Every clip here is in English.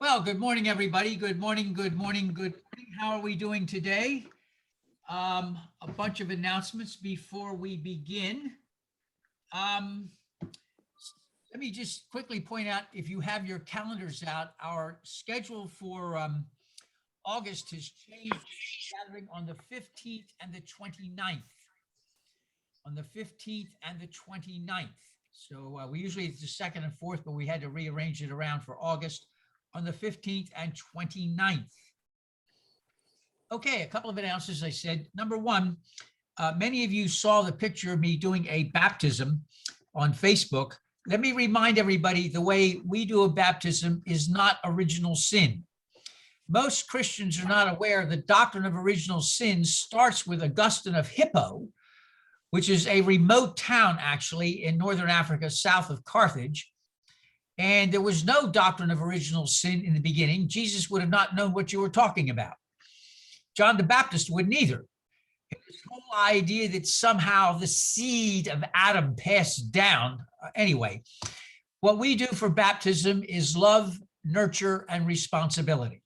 Well, good morning, everybody. Good morning, good morning, good morning. How are we doing today? A bunch of announcements before we begin. Um, Let me just quickly point out, if you have your calendars out, our schedule for August has changed, gathering on the 15th and the 29th. On the 15th and the 29th. So we usually it's the second and fourth, but we had to rearrange it around for August on the 15th and 29th. Okay, a couple of announcements. I said, number one, many of you saw the picture of me doing a baptism on Facebook. Let me remind everybody, the way we do a baptism is not original sin. Most Christians are not aware the doctrine of original sin starts with Augustine of Hippo, which is a remote town actually in northern Africa, south of Carthage. And there was no doctrine of original sin in the beginning. Jesus would have not known what you were talking about. John the Baptist wouldn't either. This whole idea that somehow the seed of Adam passed down. Anyway, what we do for baptism is love, nurture, and responsibility.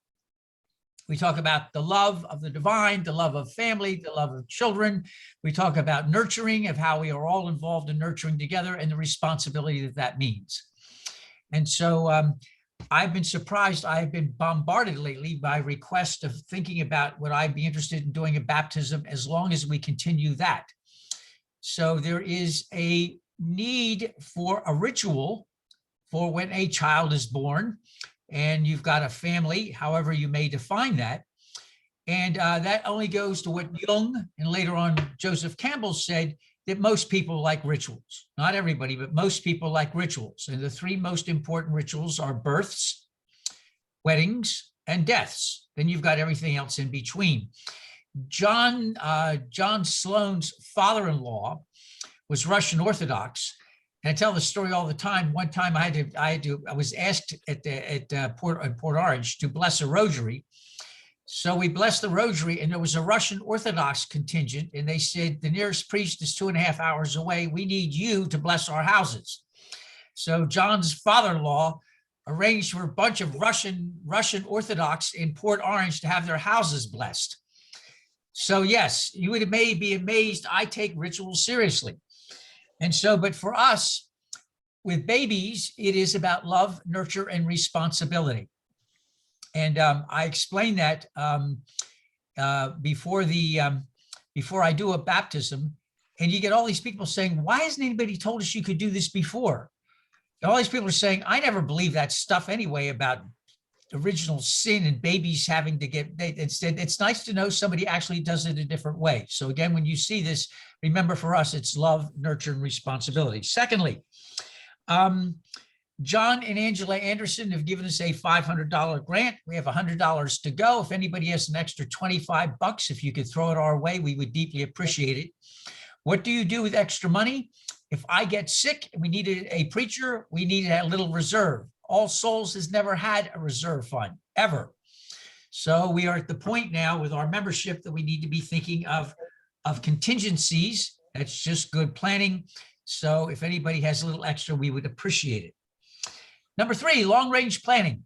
We talk about the love of the divine, the love of family, the love of children. We talk about nurturing, of how we are all involved in nurturing together, and the responsibility that that means. And so I've been surprised. I've been bombarded lately by requests of thinking about would I be interested in doing a baptism as long as we continue that. So there is a need for a ritual for when a child is born and you've got a family, however you may define that. And that only goes to what Jung and later on Joseph Campbell said, that most people like rituals. Not everybody, but most people like rituals. And the three most important rituals are births, weddings, and deaths. Then you've got everything else in between. John Sloane's father-in-law was Russian Orthodox. And I tell the story all the time. One time I was asked at Port Orange to bless a rosary. So we blessed the rosary, and there was a Russian Orthodox contingent, and they said, the nearest priest is 2.5 hours away. We need you to bless our houses. So John's father-in-law arranged for a bunch of Russian Orthodox in Port Orange to have their houses blessed. So yes, you would be amazed. I take rituals seriously. And so, but for us, with babies, it is about love, nurture, and responsibility. And I explained that before I do a baptism, and you get all these people saying, why hasn't anybody told us you could do this before? And all these people are saying, I never believed that stuff anyway about original sin and babies having to get, instead, it's nice to know somebody actually does it a different way. So again, when you see this, remember for us, it's love, nurture, and responsibility. Secondly, John and Angela Anderson have given us a $500 grant. We have $100 to go. If anybody has an extra 25 bucks, if you could throw it our way, we would deeply appreciate it. What do you do with extra money? If I get sick and we needed a preacher, we needed a little reserve. All Souls has never had a reserve fund, ever. So we are at the point now with our membership that we need to be thinking of contingencies. That's just good planning. So if anybody has a little extra, we would appreciate it. Number three, long-range planning.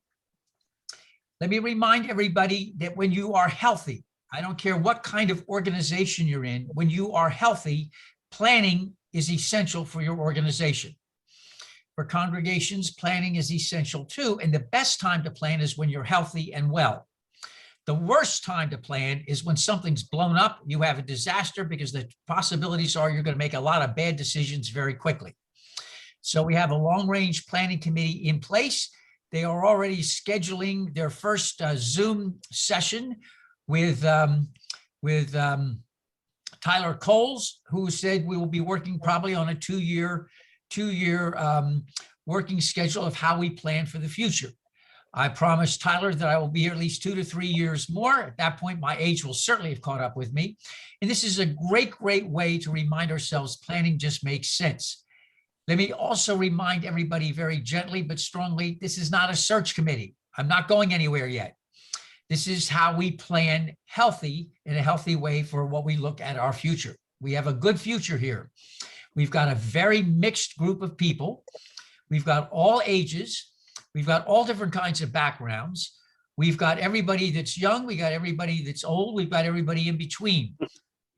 Let me remind everybody that when you are healthy, I don't care what kind of organization you're in, when you are healthy, planning is essential for your organization. For congregations, planning is essential too, and the best time to plan is when you're healthy and well. The worst time to plan is when something's blown up, you have a disaster, because the possibilities are you're going to make a lot of bad decisions very quickly. So we have a long-range planning committee in place. They are already scheduling their first Zoom session with Tyler Coles, who said we will be working probably on a two-year working schedule of how we plan for the future. I promised Tyler that I will be here at least 2 to 3 years more. At that point, my age will certainly have caught up with me. And this is a great, great way to remind ourselves planning just makes sense. Let me also remind everybody very gently but strongly, this is not a search committee. I'm not going anywhere yet. This is how we plan healthy in a healthy way for what we look at our future. We have a good future here. We've got a very mixed group of people. We've got all ages. We've got all different kinds of backgrounds. We've got everybody that's young. We got everybody that's old. We've got everybody in between.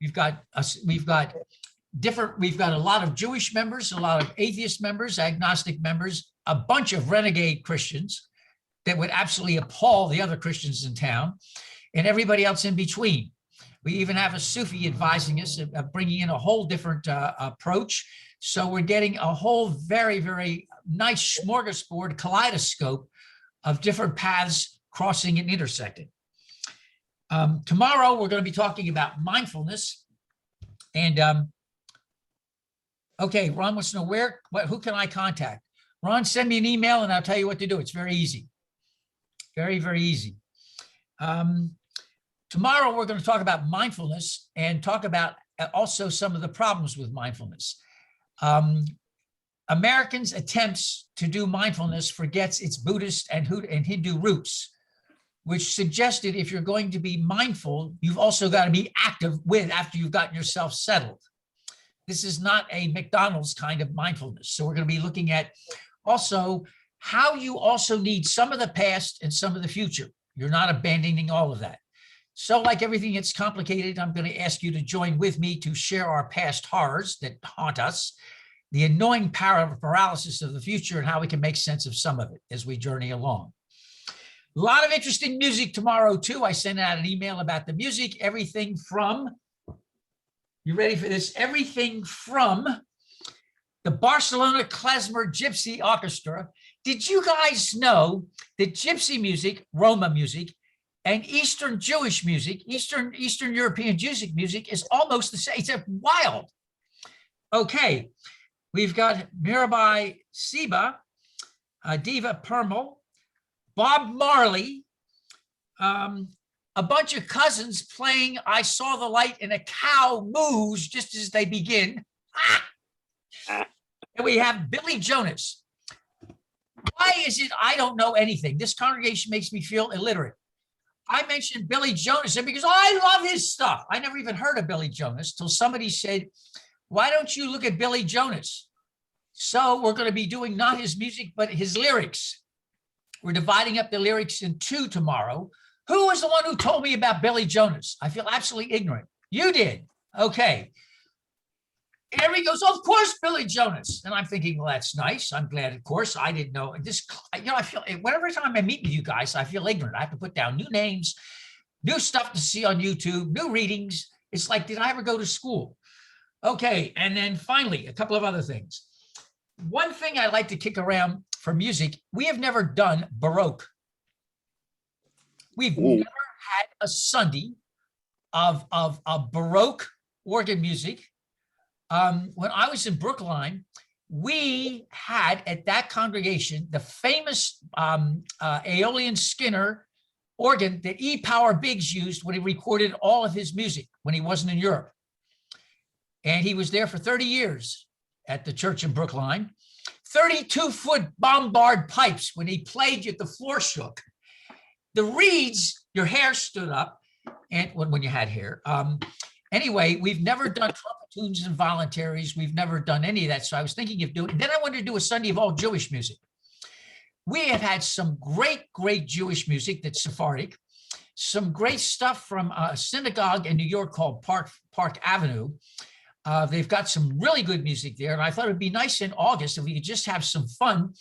We've got a lot of Jewish members, a lot of atheist members, agnostic members, a bunch of renegade Christians that would absolutely appall the other Christians in town, and everybody else in between. We even have a Sufi advising us of bringing in a whole different approach. So we're getting a whole very, very nice smorgasbord kaleidoscope of different paths crossing and intersecting. Tomorrow, we're going to be talking about mindfulness. And okay, Ron wants to know who can I contact? Ron, send me an email and I'll tell you what to do. It's very easy. Very, very easy. Tomorrow, we're going to talk about mindfulness and talk about also some of the problems with mindfulness. Americans' attempts to do mindfulness forgets its Buddhist and Hindu roots, which suggested if you're going to be mindful, you've also got to be active after you've gotten yourself settled. This is not a McDonald's kind of mindfulness. So we're going to be looking at also how you also need some of the past and some of the future. You're not abandoning all of that. So like everything that's complicated, I'm going to ask you to join with me to share our past horrors that haunt us, the annoying paralysis of the future, and how we can make sense of some of it as we journey along. A lot of interesting music tomorrow, too. I sent out an email about the music, everything from, you ready for this? Everything from the Barcelona Klezmer Gypsy Orchestra. Did you guys know that gypsy music, Roma music, and Eastern Jewish music, Eastern European Jewish music is almost the same? It's wild. Okay, we've got Mirabai Siba, Diva Permal, Bob Marley, a bunch of cousins playing I Saw the Light and a Cow Moos just as they begin. And we have Billy Jonas. Why is it I don't know anything? This congregation makes me feel illiterate. I mentioned Billy Jonas because I love his stuff. I never even heard of Billy Jonas till somebody said, why don't you look at Billy Jonas? So we're going to be doing not his music, but his lyrics. We're dividing up the lyrics in two tomorrow. Who was the one who told me about Billy Jonas? I feel absolutely ignorant. You did. Okay. And everybody goes, oh, of course, Billy Jonas. And I'm thinking, well, that's nice. I'm glad, of course. I didn't know. This, I feel, whatever time I meet with you guys, I feel ignorant. I have to put down new names, new stuff to see on YouTube, new readings. It's like, did I ever go to school? Okay. And then finally, a couple of other things. One thing I like to kick around for music, we have never done Baroque. We've never had a Sunday of Baroque organ music. When I was in Brookline, we had at that congregation the famous Aeolian Skinner organ that E. Power Biggs used when he recorded all of his music when he wasn't in Europe. And he was there for 30 years at the church in Brookline. 32-foot bombard pipes. When he played, the floor shook. The reeds, your hair stood up, and when you had hair. Anyway, we've never done trumpet tunes and voluntaries. We've never done any of that. So I was thinking of doing, then I wanted to do a Sunday of all Jewish music. We have had some great Jewish music that's Sephardic, some great stuff from a synagogue in New York called Park Avenue. They've got some really good music there. And I thought it'd be nice in August if we could just have some fun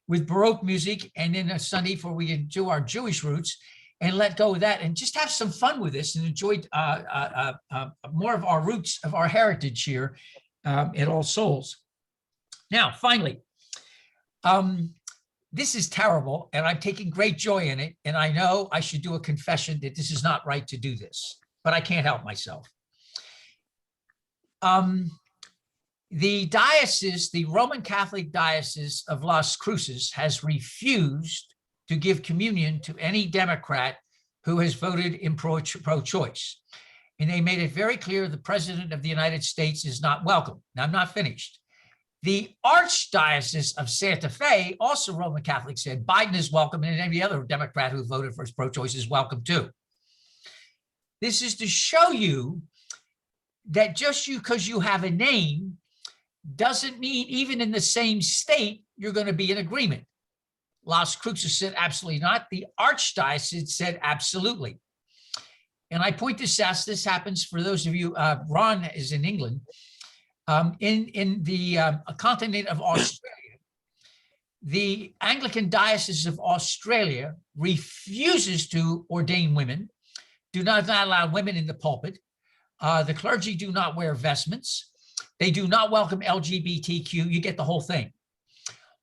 with Baroque music, and then a Sunday for we can do our Jewish roots and let go of that and just have some fun with this and enjoy more of our roots, of our heritage here at All Souls. Now, finally, this is terrible, and I'm taking great joy in it. And I know I should do a confession that this is not right to do this, but I can't help myself. The diocese, the Roman Catholic Diocese of Las Cruces, has refused to give communion to any Democrat who has voted in pro-choice. And they made it very clear the President of the United States is not welcome. Now, I'm not finished. The Archdiocese of Santa Fe, also Roman Catholic, said Biden is welcome, and every other Democrat who voted for pro-choice is welcome too. This is to show you that just because you have a name doesn't mean even in the same state you're going to be in agreement. Las Cruces said absolutely not. The Archdiocese said absolutely. And I point this out, this happens for those of you, Ron is in England, in the continent of Australia. The Anglican Diocese of Australia refuses to ordain women, do not allow women in the pulpit. The clergy do not wear vestments. They do not welcome LGBTQ. You get the whole thing.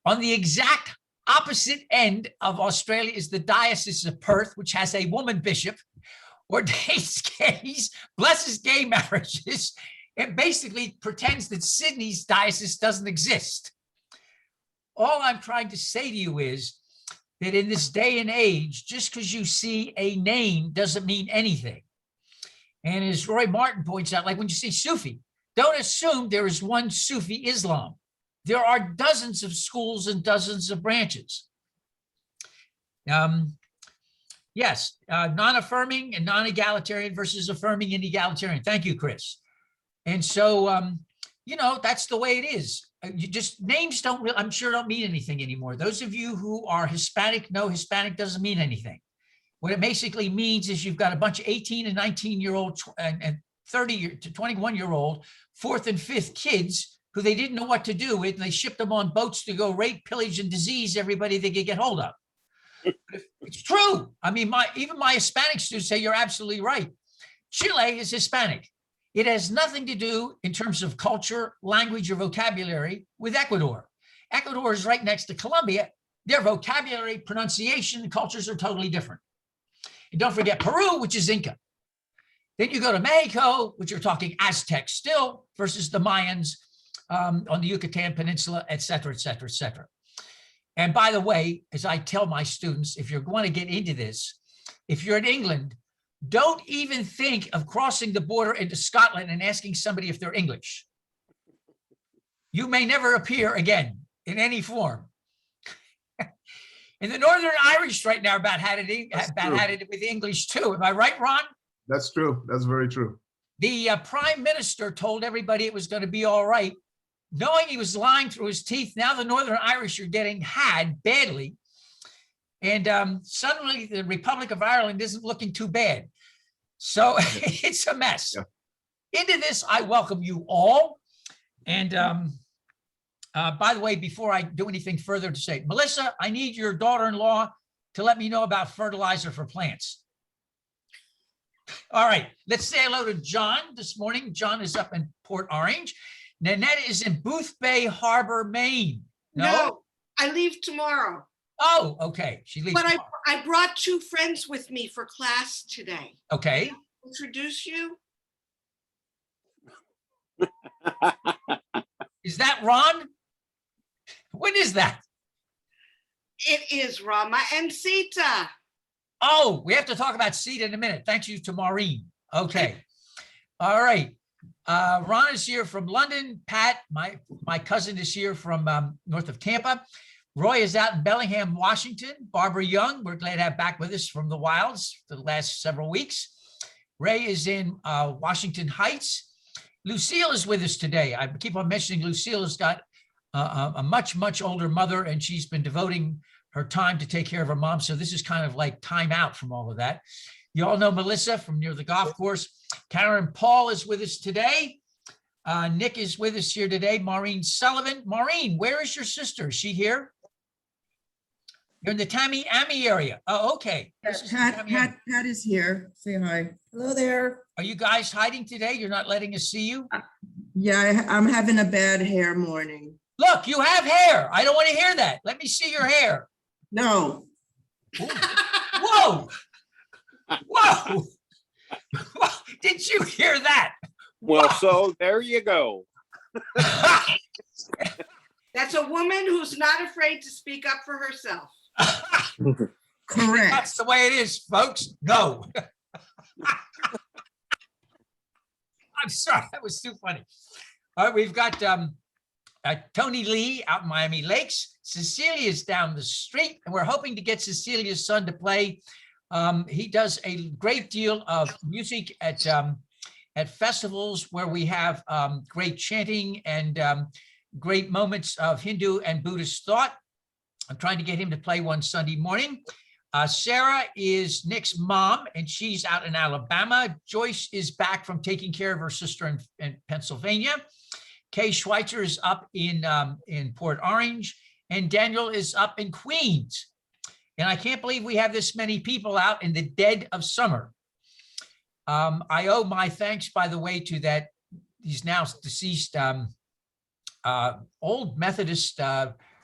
On the exact opposite end of Australia is the Diocese of Perth, which has a woman bishop, ordains gays, blesses gay marriages, and basically pretends that Sydney's diocese doesn't exist. All I'm trying to say to you is that in this day and age, just because you see a name doesn't mean anything. And as Roy Martin points out, like when you see Sufi, don't assume there is one Sufi Islam. There are dozens of schools and dozens of branches. Yes, non-affirming and non-egalitarian versus affirming and egalitarian. Thank you, Chris. And so, you know, that's the way it is. You just, names don't really, I'm sure don't mean anything anymore. Those of you who are Hispanic know Hispanic doesn't mean anything. What it basically means is you've got a bunch of 18 and 19-year-old and 30 to 21-year-old fourth and fifth kids who they didn't know what to do with, and they shipped them on boats to go rape, pillage, and disease everybody they could get hold of. It's true. I mean, even my Hispanic students say you're absolutely right. Chile is Hispanic. It has nothing to do in terms of culture, language, or vocabulary with Ecuador. Ecuador is right next to Colombia. Their vocabulary, pronunciation, and cultures are totally different. And don't forget Peru, which is Inca. Then you go to Mexico, which are talking Aztec still, versus the Mayans on the Yucatan Peninsula, et cetera, et cetera, et cetera. And by the way, as I tell my students, if you're going to get into this, if you're in England, don't even think of crossing the border into Scotland and asking somebody if they're English. You may never appear again in any form. And the Northern Irish right now are about had it with English too. Am I right, Ron? That's true. That's very true. The Prime Minister told everybody it was going to be all right, knowing he was lying through his teeth. Now the Northern Irish are getting had badly. And suddenly the Republic of Ireland isn't looking too bad. So it's a mess. Yeah. Into this, I welcome you all. And by the way, before I do anything further to say, Melissa, I need your daughter-in-law to let me know about fertilizer for plants. All right, let's say hello to John this morning. John is up in Port Orange. Nanette is in Booth Bay Harbor, Maine. No, I leave tomorrow. Oh, okay. She leaves. But I brought two friends with me for class today. Okay. Introduce you. Is that Ron? What is that? It is Rama and Sita. Oh, we have to talk about Sita in a minute. Thank you to Maureen. Okay. All right. Ron is here from London. Pat, my cousin, is here from north of Tampa. Roy is out in Bellingham, Washington. Barbara Young, we're glad to have back with us from the wilds for the last several weeks. Ray is in Washington Heights. Lucille is with us today. I keep on mentioning Lucille has got a much, much older mother, and she's been devoting her time to take care of her mom. So this is kind of like time out from all of that. You all know Melissa from near the golf course. Karen Paul is with us today. Nick is with us here today. Maureen Sullivan. Maureen, where is your sister? Is she here? You're in the Tamiami area. Oh, okay. Pat is here. Say hi. Hello there. Are you guys hiding today? You're not letting us see you? Yeah, I'm having a bad hair morning. Look, you have hair. I don't want to hear that. Let me see your hair. No. Whoa. Whoa. Did you hear that? Well, so there you go. That's a woman who's not afraid to speak up for herself. Correct. That's the way it is, folks. No. I'm sorry, that was too funny. All right, we've got Tony Lee out in Miami Lakes. Cecilia's down the street, and we're hoping to get Cecilia's son to play. He does a great deal of music at festivals where we have great chanting and great moments of Hindu and Buddhist thought. I'm trying to get him to play one Sunday morning. Sarah is Nick's mom, and she's out in Alabama. Joyce is back from taking care of her sister in Pennsylvania. Kay Schweitzer is up in Port Orange, and Daniel is up in Queens. And I can't believe we have this many people out in the dead of summer. I owe my thanks, by the way, to that he's now deceased old Methodist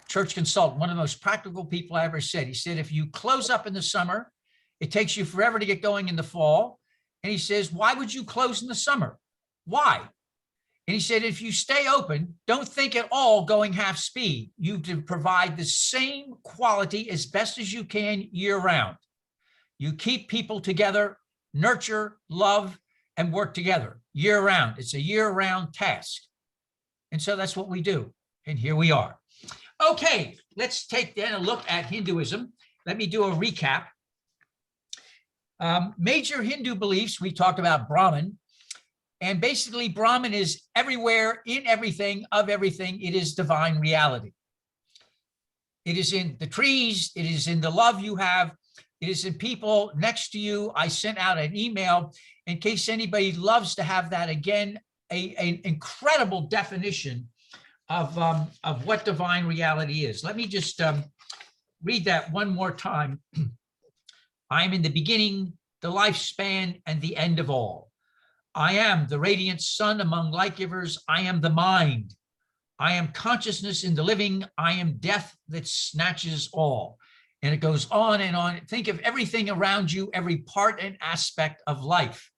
church consultant, one of the most practical people I ever said. He said, if you close up in the summer, it takes you forever to get going in the fall. And he says, why would you close in the summer? Why? And he said, if you stay open, don't think at all going half speed. You can provide the same quality as best as you can year round. You keep people together, nurture, love, and work together year round. It's a year round task. And so that's what we do. And here we are. Okay, let's take then a look at Hinduism. Let me do a recap. Major Hindu beliefs, we talked about Brahman. And basically, Brahman is everywhere, in everything, of everything. It is divine reality. It is in the trees. It is in the love you have. It is in people next to you. I sent out an email in case anybody loves to have that again, an incredible definition of what divine reality is. Let me just read that one more time. I am in the beginning, the lifespan, and the end of all. I am the radiant sun among light givers. I am the mind. I am consciousness in the living. I am death that snatches all. And it goes on and on. Think of everything around you, every part and aspect of life.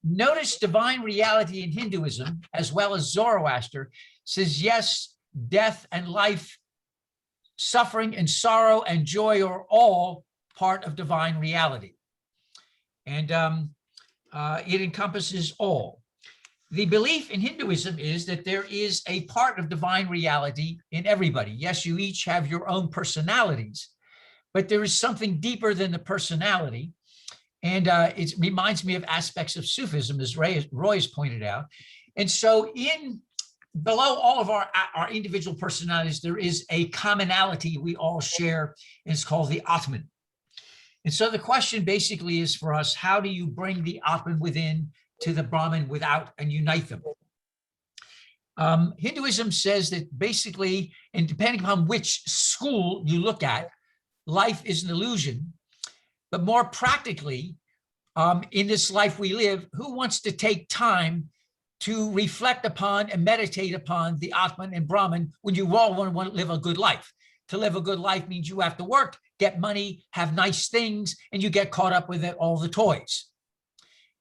Notice divine reality in Hinduism, as well as Zoroaster, says, yes, death and life, suffering and sorrow and joy are all part of divine reality. And it encompasses all. The belief in Hinduism is that there is a part of divine reality in everybody. Yes, you each have your own personalities, but there is something deeper than the personality. And it reminds me of aspects of Sufism, as Roy has pointed out. And so below all of our individual personalities, there is a commonality we all share, and it's called the Atman. And so the question basically is for us, how do you bring the Atman within to the Brahman without and unite them? Hinduism says that basically, and depending upon which school you look at, life is an illusion. But more practically, in this life we live, who wants to take time to reflect upon and meditate upon the Atman and Brahman when you all want to live a good life? To live a good life means you have to work, get money, have nice things, and you get caught up with all the toys.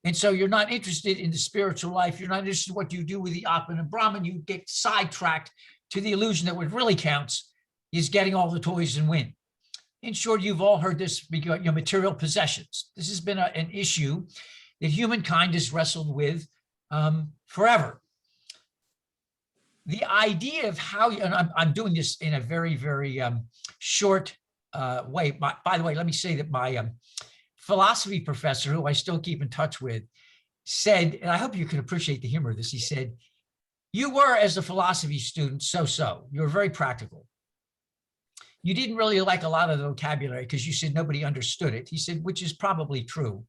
And so you're not interested in the spiritual life. You're not interested in what you do with the Atman and Brahman. You get sidetracked to the illusion that what really counts is getting all the toys and win. In short, you've all heard this, your material possessions. This has been an issue that humankind has wrestled with forever. The idea of how, and I'm doing this in a very, very short way. By the way, let me say that my philosophy professor, who I still keep in touch with, said, and I hope you can appreciate the humor of this, he said, you were, as a philosophy student, so-so. You were very practical. You didn't really like a lot of the vocabulary because you said nobody understood it. He said, which is probably true.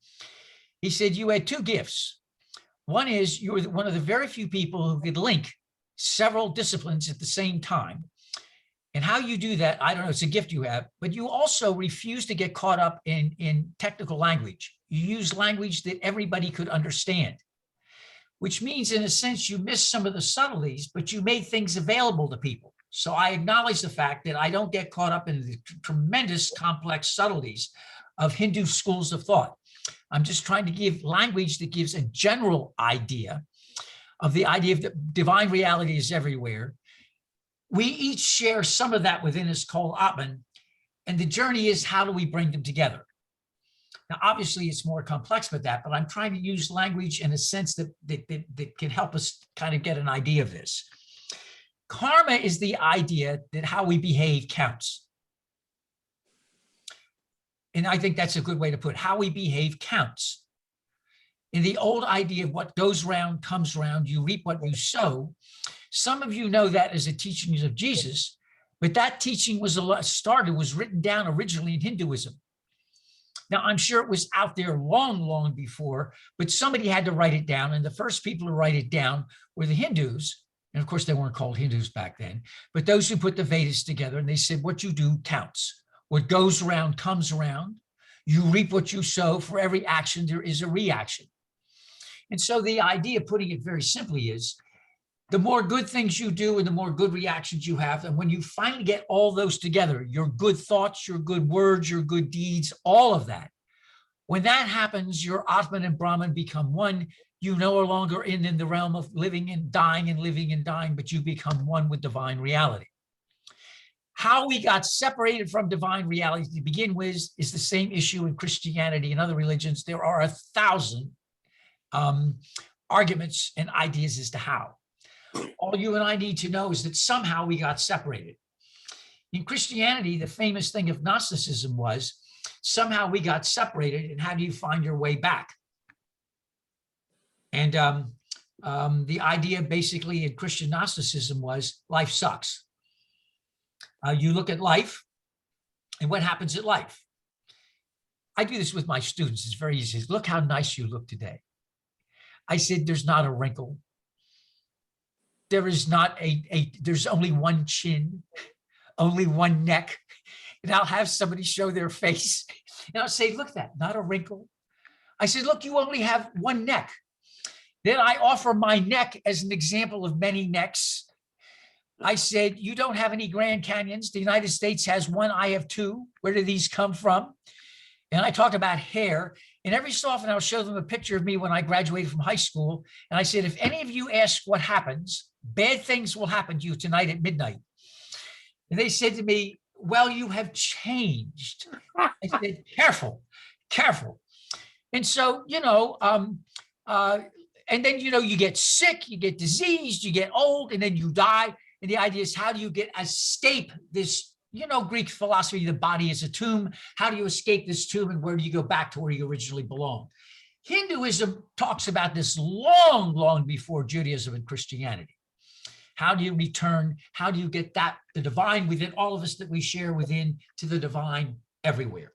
He said, you had two gifts. One is you were one of the very few people who could link several disciplines at the same time. And how you do that, I don't know, it's a gift you have, but you also refuse to get caught up in technical language. You use language that everybody could understand, which means in a sense you miss some of the subtleties, but you made things available to people. So I acknowledge the fact that I don't get caught up in the tremendous complex subtleties of Hindu schools of thought. I'm just trying to give language that gives a general idea of the idea of the divine reality is everywhere. We each share some of that within us called Atman, and the journey is how do we bring them together? Now, obviously, it's more complex than that, but I'm trying to use language in a sense that can help us kind of get an idea of this. Karma is the idea that how we behave counts. And I think that's a good way to put it. How we behave counts. In the old idea of what goes round comes round, you reap what you sow. Some of you know that as a teaching of Jesus, But that teaching was was written down originally in Hinduism. Now, I'm sure it was out there long, long before, but somebody had to write it down. And the first people to write it down were the Hindus. And of course, they weren't called Hindus back then, but those who put the Vedas together, and they said, what you do counts. What goes around comes around. You reap what you sow. For every action, there is a reaction. And so the idea, putting it very simply, is the more good things you do and the more good reactions you have, and when you finally get all those together, your good thoughts, your good words, your good deeds, all of that, when that happens, your Atman and Brahman become one. You no longer in the realm of living and living and dying, but you become one with divine reality. How we got separated from divine reality to begin with is the same issue in Christianity and other religions. There are 1,000 arguments and ideas as to how. All you and I need to know is that somehow we got separated. In Christianity, the famous thing of Gnosticism was somehow we got separated, and how do you find your way back? And the idea basically in Christian Gnosticism was life sucks. You look at life and what happens at life. I do this with my students. It's very easy. Look how nice you look today. I said, there's not a wrinkle. There is not there's only one chin, only one neck. And I'll have somebody show their face and I'll say, look at that, not a wrinkle. I said, look, you only have one neck. Then I offer my neck as an example of many necks. I said, you don't have any Grand Canyons. The United States has one, I have two. Where do these come from? And I talk about hair. And every so often I'll show them a picture of me when I graduated from high school. And I said, if any of you ask what happens, bad things will happen to you tonight at midnight. And they said to me, well, you have changed. I said, careful, careful. And so, and then, you get sick, you get diseased, you get old, and then you die. And the idea is, how do you escape this, Greek philosophy, the body is a tomb. How do you escape this tomb, and where do you go back to where you originally belong? Hinduism talks about this long, long before Judaism and Christianity. How do you return? How do you get the divine within all of us that we share within to the divine everywhere?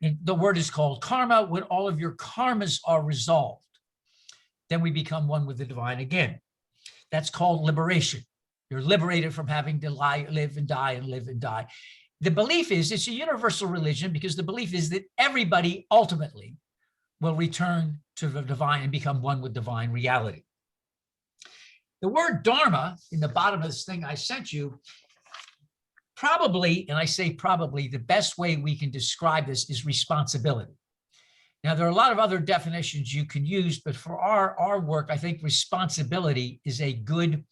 And the word is called karma. When all of your karmas are resolved, then we become one with the divine again. That's called liberation. You're liberated from having to live and die and live and die. The belief is it's a universal religion, because the belief is that everybody ultimately will return to the divine and become one with divine reality. The word dharma in the bottom of this thing I sent you, probably, and I say probably, the best way we can describe this is responsibility. Now, there are a lot of other definitions you can use, but for our work, I think responsibility is a good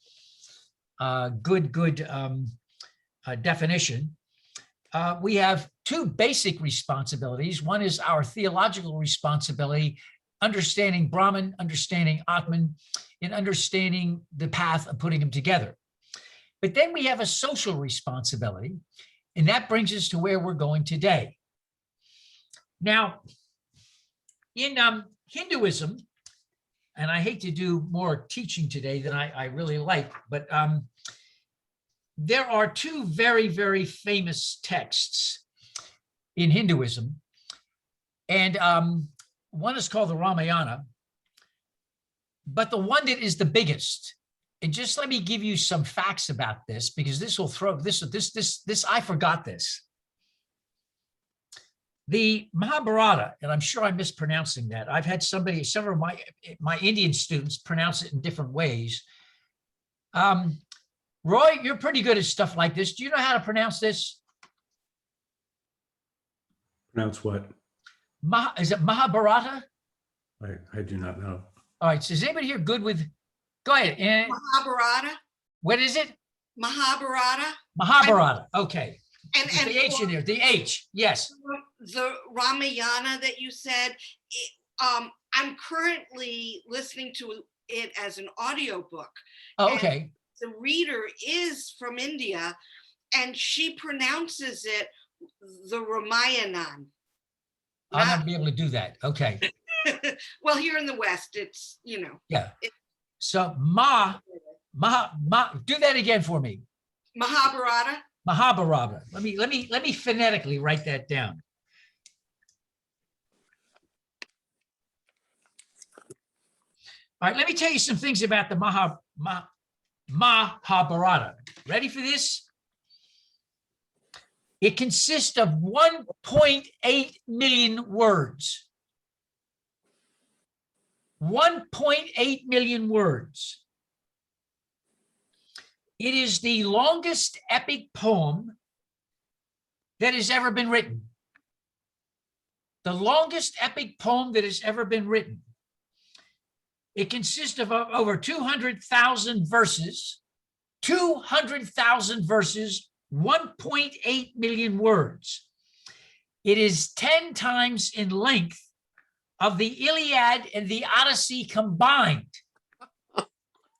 definition. We have two basic responsibilities. One is our theological responsibility, understanding Brahman, understanding Atman, and understanding the path of putting them together. But then we have a social responsibility, and that brings us to where we're going today. Now, in Hinduism, and I hate to do more teaching today than I really like, but there are two very, very famous texts in Hinduism. And one is called the Ramayana, but the one that is the biggest, and just let me give you some facts about this, because this will throw this, I forgot this. The Mahabharata, and I'm sure I'm mispronouncing that. I've had several of my Indian students pronounce it in different ways. Roy, you're pretty good at stuff like this. Do you know how to pronounce this? Pronounce what? Is it Mahabharata? I do not know. All right, so is anybody here good with, go ahead. Mahabharata, What is it? Mahabharata. Mahabharata, okay. And The H in there, the H, yes. the Ramayana that you said, I'm currently listening to it as an audiobook. Oh, okay. The reader is from India, and she pronounces it the Ramayanan. I'll never be able to do that, okay. Well, here in the West, it's, Yeah. So do that again for me. Mahabharata. Mahabharata. Let me phonetically write that down. All right, let me tell you some things about the Mahabharata. Ready for this? It consists of 1.8 million words. 1.8 million words. It is the longest epic poem that has ever been written. The longest epic poem that has ever been written. It consists of over 200,000 verses, 200,000 verses, 1.8 million words. It is 10 times in length of the Iliad and the Odyssey combined.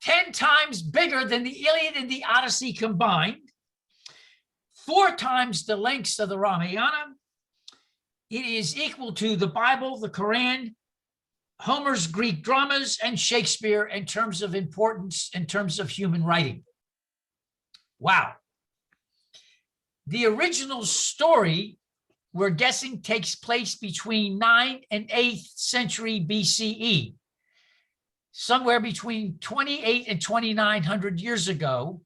10 times bigger than the Iliad and the Odyssey combined. 4 times the lengths of the Ramayana. It is equal to the Bible, the Quran, Homer's Greek dramas, and Shakespeare in terms of importance, in terms of human writing. Wow. The original story, we're guessing, takes place between 9th and 8th century BCE, somewhere between 28 and 2900 years ago,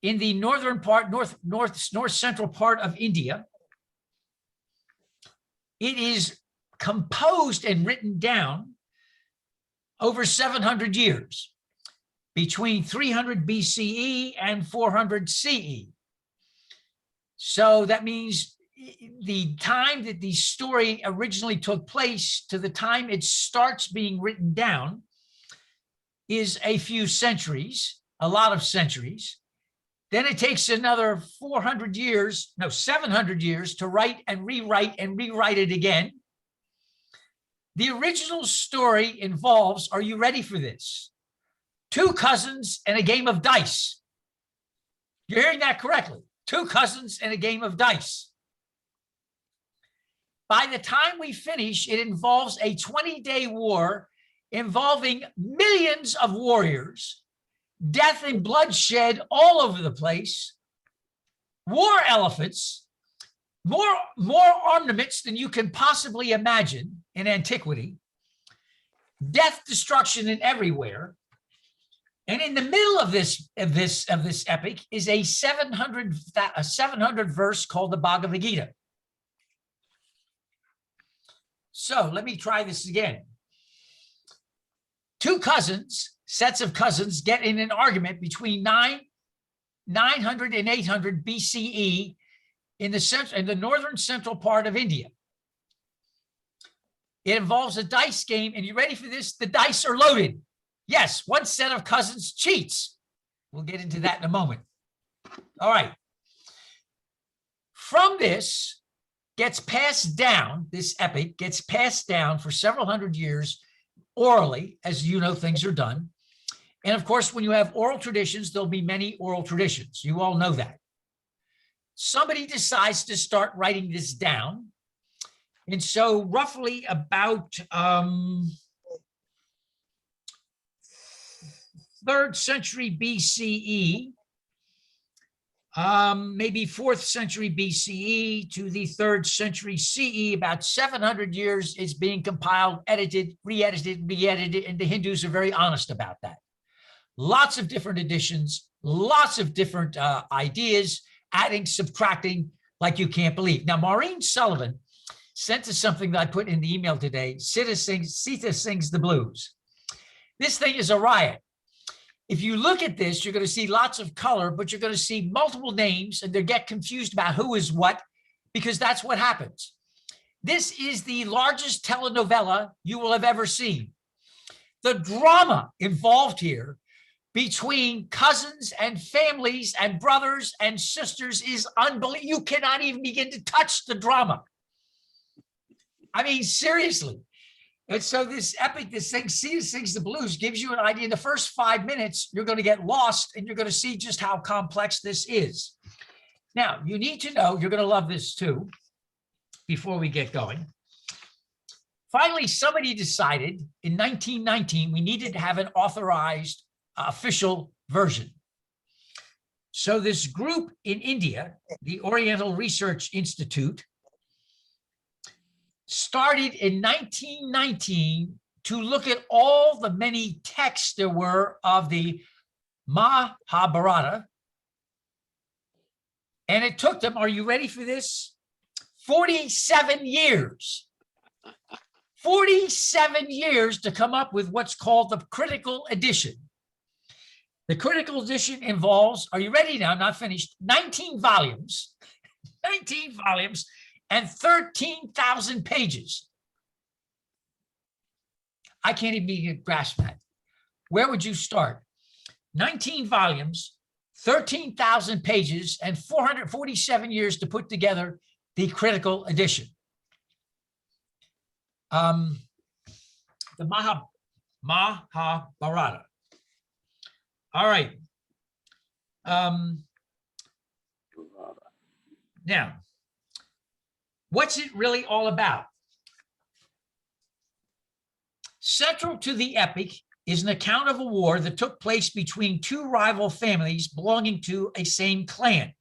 in the northern part, north central part of India. It is composed and written down over 700 years, between 300 BCE and 400 CE. So that means the time that the story originally took place to the time it starts being written down is a few centuries, a lot of centuries. Then it takes another 400 years, no, 700 years to write and rewrite it again. The original story involves, are you ready for this? 2 cousins and a game of dice. You're hearing that correctly. 2 cousins and a game of dice. By the time we finish, it involves a 20-day war involving millions of warriors, death and bloodshed all over the place, war elephants, more armaments than you can possibly imagine in antiquity, death, destruction, and everywhere. And in the middle of this epic is a 700 verse called the Bhagavad Gita. So let me try this again. 2 cousins, sets of cousins, get in an argument between 900 and 800 BCE in the northern central part of India. It involves a dice game, and you ready for this? The dice are loaded. Yes, one set of cousins cheats. We'll get into that in a moment. All right. From this gets passed down, this epic gets passed down for several hundred years orally, as you know, things are done. And of course, when you have oral traditions, there'll be many oral traditions. You all know that. Somebody decides to start writing this down. And so roughly about 3rd century BCE, maybe 4th century BCE to the 3rd century CE, about 700 years is being compiled, edited, re-edited, and the Hindus are very honest about that. Lots of different editions, lots of different ideas, adding, subtracting, like you can't believe. Now, Maureen Sullivan sent us something that I put in the email today. Sita sings the blues. This thing is a riot. If you look at this, you're going to see lots of color, but you're going to see multiple names, and they get confused about who is what, because that's what happens. This is the largest telenovela you will have ever seen. The drama involved here between cousins and families and brothers and sisters is unbelievable. You cannot even begin to touch the drama. I mean, seriously. And so this epic, this thing, Sita Sings the Blues, gives you an idea. In the first 5 minutes, you're going to get lost, and you're going to see just how complex this is. Now, you need to know, you're going to love this too, before we get going. Finally, somebody decided in 1919 we needed to have an authorized official version. So this group in India, the Oriental Research Institute, started in 1919 to look at all the many texts there were of the Mahabharata. And it took them, are you ready for this? 47 years. 47 years to come up with what's called the critical edition. The critical edition involves, are you ready now? Not finished. 19 volumes, 19 volumes and 13,000 pages. I can't even grasp that. Where would you start? 19 volumes, 13,000 pages, and 447 years to put together the critical edition. The Mahabharata. All right. Now, what's it really all about? Central to the epic is an account of a war that took place between two rival families belonging to a same clan.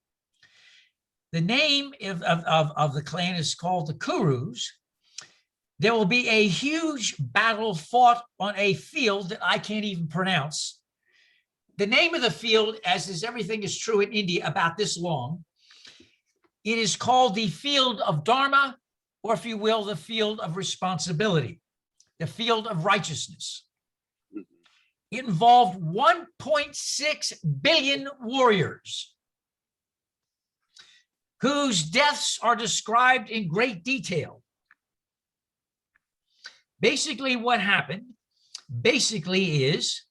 The name of the clan is called the Kurus. There will be a huge battle fought on a field that I can't even pronounce. The name of the field, as is everything is true in India, about this long. It is called the field of Dharma, or if you will, the field of responsibility, the field of righteousness. It involved 1.6 billion warriors whose deaths are described in great detail. Basically, what happened, is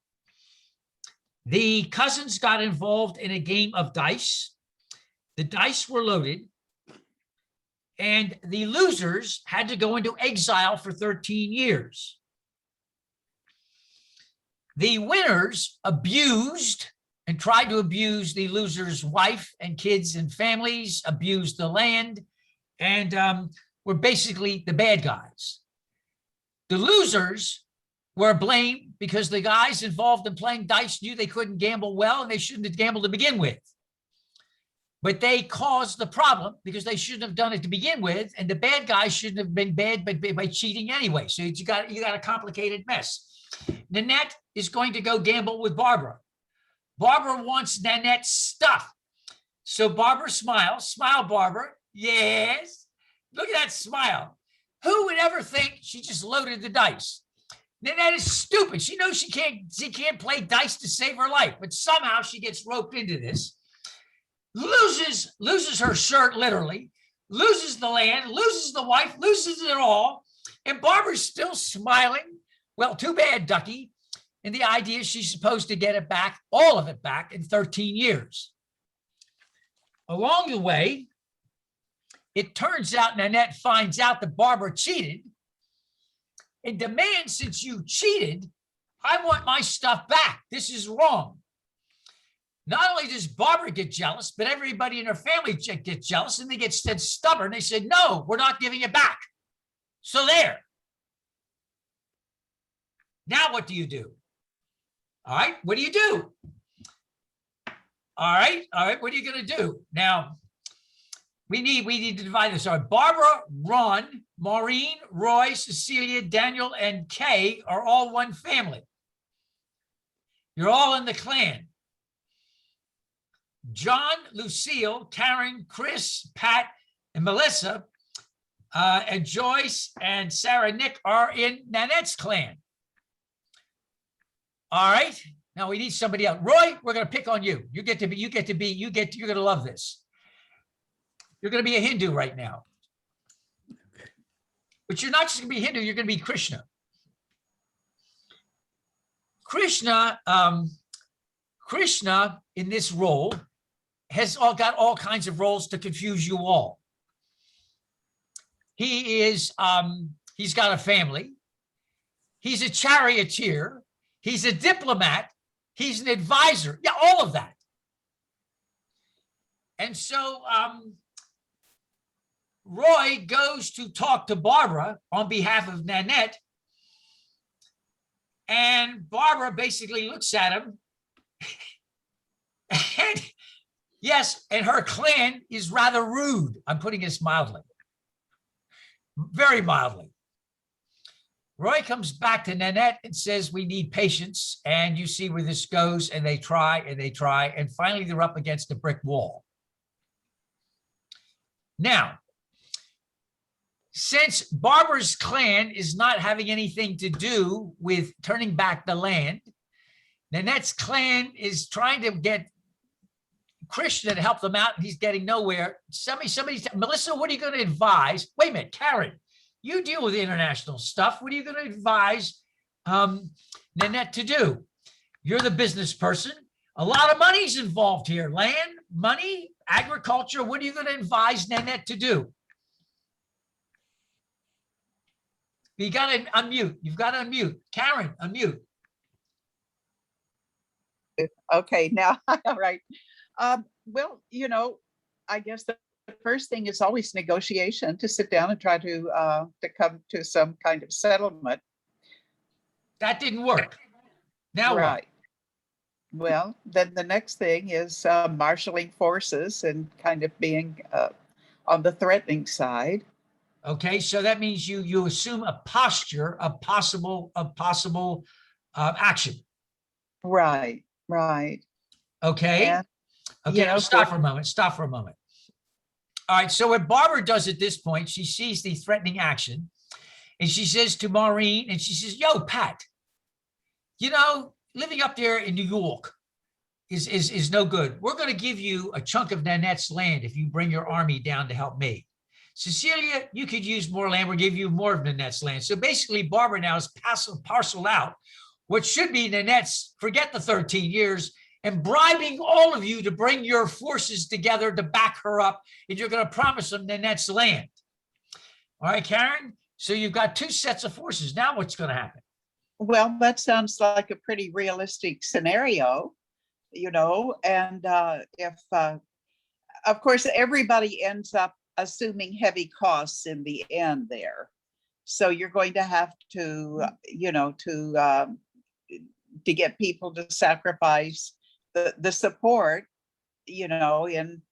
the cousins got involved in a game of dice. The dice were loaded, and the losers had to go into exile for 13 years. The winners abused and tried to abuse the loser's wife and kids and families, abused the land, and were basically the bad guys. The losers were blamed because the guys involved in playing dice knew they couldn't gamble well and they shouldn't have gambled to begin with. But they caused the problem because they shouldn't have done it to begin with, and the bad guys shouldn't have been bad by cheating anyway. So you got a complicated mess. Nanette is going to go gamble with Barbara. Barbara wants Nanette's stuff. So Barbara smiles. Smile, Barbara. Yes. Look at that smile. Who would ever think she just loaded the dice? Nanette is stupid. She knows she can't play dice to save her life, but somehow she gets roped into this. Loses her shirt, literally, loses the land, loses the wife, loses it all. And Barbara's still smiling. Well, too bad, Ducky. And the idea is she's supposed to get it back, all of it back, in 13 years. Along the way, it turns out Nanette finds out that Barbara cheated and demands, since you cheated, I want my stuff back. This is wrong. Not only does Barbara get jealous, but everybody in her family gets jealous, and they get stubborn. They said, no, we're not giving it back. So there. Now what do you do? All right, what do you do? All right, what are you going to do? Now, we need to divide this. All right, Barbara, Ron, Maureen, Roy, Cecilia, Daniel, and Kay are all one family. You're all in the clan. John, Lucille, Karen, Chris, Pat, and Melissa, and Joyce and Sarah, Nick are in Nanette's clan. All right. Now we need somebody else. Roy, we're going to pick on you. You're going to love this. You're going to be a Hindu right now. But you're not just going to be Hindu, you're going to be Krishna. Krishna in this role has got all kinds of roles to confuse you all. He's got a family. He's a charioteer. He's a diplomat. He's an advisor. Yeah, all of that. And so Roy goes to talk to Barbara on behalf of Nanette. And Barbara basically looks at him and Yes, and her clan is rather rude. I'm putting this mildly. Very mildly. Roy comes back to Nanette and says, we need patience. And you see where this goes, and they try and they try. And finally, they're up against a brick wall. Now, since Barbara's clan is not having anything to do with turning back the land, Nanette's clan is trying to get Christian to help them out, and he's getting nowhere. Melissa, what are you going to advise? Wait a minute, Karen, you deal with international stuff. What are you going to advise Nanette to do? You're the business person. A lot of money's involved here. Land, money, agriculture. What are you going to advise Nanette to do? You got to unmute. You've got to unmute. Karen, unmute. Okay, now, all right. Well, I guess the first thing is always negotiation, to sit down and try to come to some kind of settlement. That didn't work. Now what? Right. Well, then the next thing is marshaling forces and kind of being on the threatening side. Okay, so that means you assume a posture of possible action. Right, right. Okay. And, Okay, now stop for- for a moment. Stop for a moment. All right, so what Barbara does at this point, she sees the threatening action, and she says to Maureen, and she says, yo, Pat, living up there in New York is no good. We're going to give you a chunk of Nanette's land if you bring your army down to help me. Cecilia, you could use more land. We'll give you more of Nanette's land. So basically, Barbara now is parceled out what should be Nanette's, forget the 13 years, and bribing all of you to bring your forces together to back her up, and you're going to promise them Nanette's land. All right, Karen? So you've got two sets of forces. Now what's going to happen? Well, that sounds like a pretty realistic scenario, and if, of course, everybody ends up assuming heavy costs in the end there. So you're going to have to, to get people to sacrifice the support, in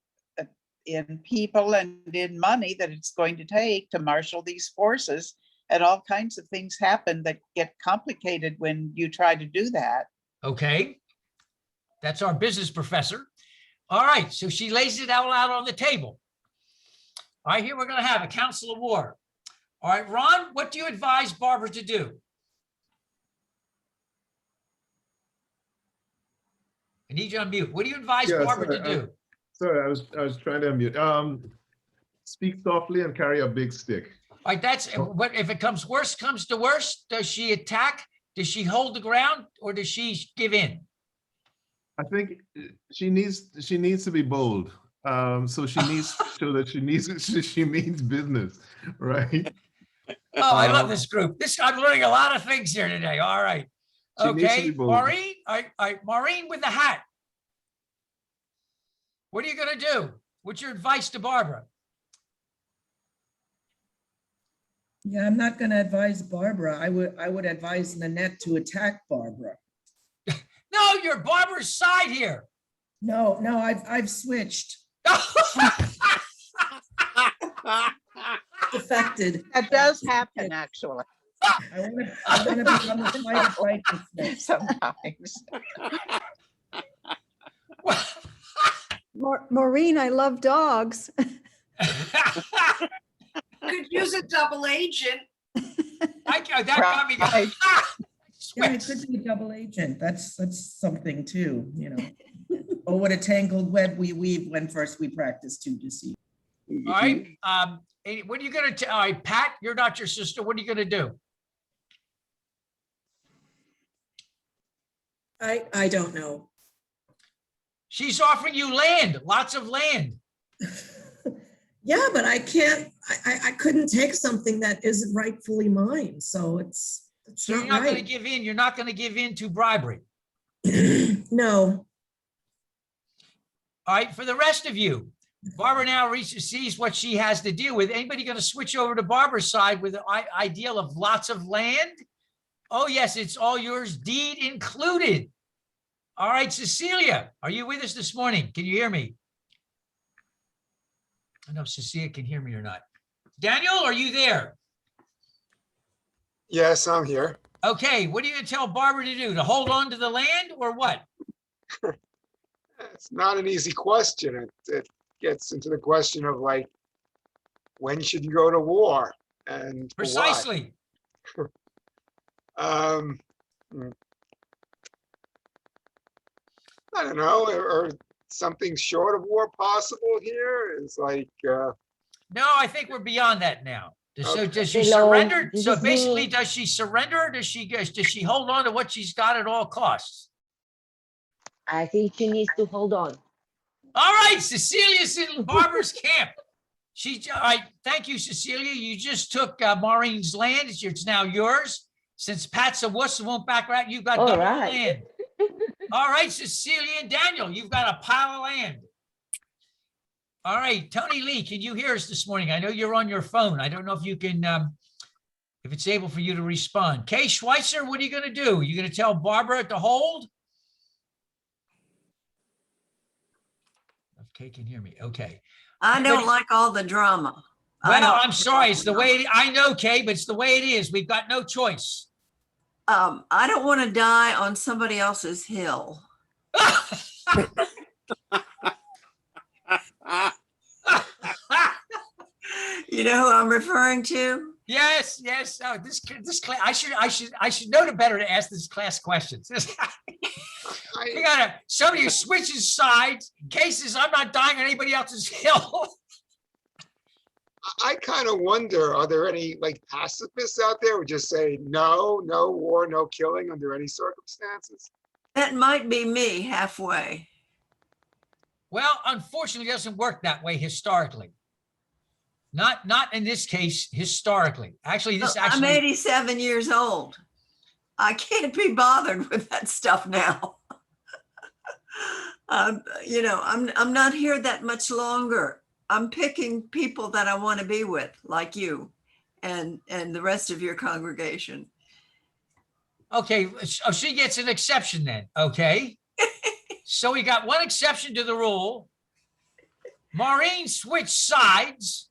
people and in money that it's going to take to marshal these forces. And all kinds of things happen that get complicated when you try to do that. Okay. That's our business professor. All right. So she lays it all out on the table. All right. Here we're going to have a council of war. All right, Ron, what do you advise Barbara to do? I need you on mute. What do you advise Yeah, Barbara sorry, to do? Sorry, I was trying to unmute. Speak softly and carry a big stick. All right, that's what if it comes to worst, does she attack? Does she hold the ground, or does she give in? I think she needs to be bold. So she needs to show that she means business, right? Oh, I love this group. I'm learning a lot of things here today. All right. She needs to Okay, be bold. Maureen. All right, Maureen with the hat. What are you going to do? What's your advice to Barbara? Yeah, I'm not going to advise Barbara. I would advise Nanette to attack Barbara. No, you're Barbara's side here. No, I've switched. Defected. That does happen, actually, I want to be on the side of righteousness. sometimes. Maureen, I love dogs. Could use a double agent. That got me. Right. Yeah, it could be a double agent. That's something too, Oh, what a tangled web we weave when first we practice to deceive. All right. What are you going to? All right, Pat, you're not your sister. What are you going to do? I don't know. She's offering you land, lots of land. Yeah, but I can't, I couldn't take something that isn't rightfully mine. So it's So you're not not going to right. give in. You're not going to give in to bribery. No, All right. For the rest of you, Barbara now sees what she has to deal with. Anybody going to switch over to Barbara's side with the ideal of lots of land? Oh, yes, it's all yours, deed included. All right, Cecilia, are you with us this morning? Can you hear me? don't know if Cecilia can hear me or not. Daniel, are you there? Yes, I'm here. Okay, what are you gonna tell Barbara to do? To hold on to the land or what? It's not an easy question. It gets into the question of like, when should you go to war and for what? Precisely. I don't know, or something short of war possible here is like, No, I think we're beyond that now. So Okay. does she Hello, surrender? this So is me. basically, does she surrender or does she hold on to what she's got at all costs? I think she needs to hold on. All right, Cecilia's in Barbara's camp. All right, thank you, Cecilia. You just took Maureen's land. It's now yours. Since Pat's a wuss and won't back her out, you've got All double the right. land. All right, Cecilia and Daniel, you've got a pile of land. All right, Tony Lee, can you hear us this morning? I know you're on your phone. I don't know if you can, if it's able for you to respond. Kay Schweitzer, what are you gonna do? You gonna tell Barbara to hold? If Kay can hear me, okay. I don't like all the drama. Well, I'm sorry, it's the way, I know, Kay, but it's the way it is. We've got no choice. I don't want to die on somebody else's hill. You know who I'm referring to? Yes, yes. Oh, this class, I should know better to ask this class questions. We got somebody who switches sides, cases, I'm not dying on anybody else's hill. I kind of wonder, are there any like pacifists out there who just say, no, no war, no killing under any circumstances? That might be me halfway. Well, unfortunately, it doesn't work that way historically. Not in this case, historically. Actually, I'm 87 years old. I can't be bothered with that stuff now. You know, I'm not here that much longer. I'm picking people that I want to be with, like you and the rest of your congregation. Okay, so she gets an exception then, okay? So we got one exception to the rule. Maureen switched sides.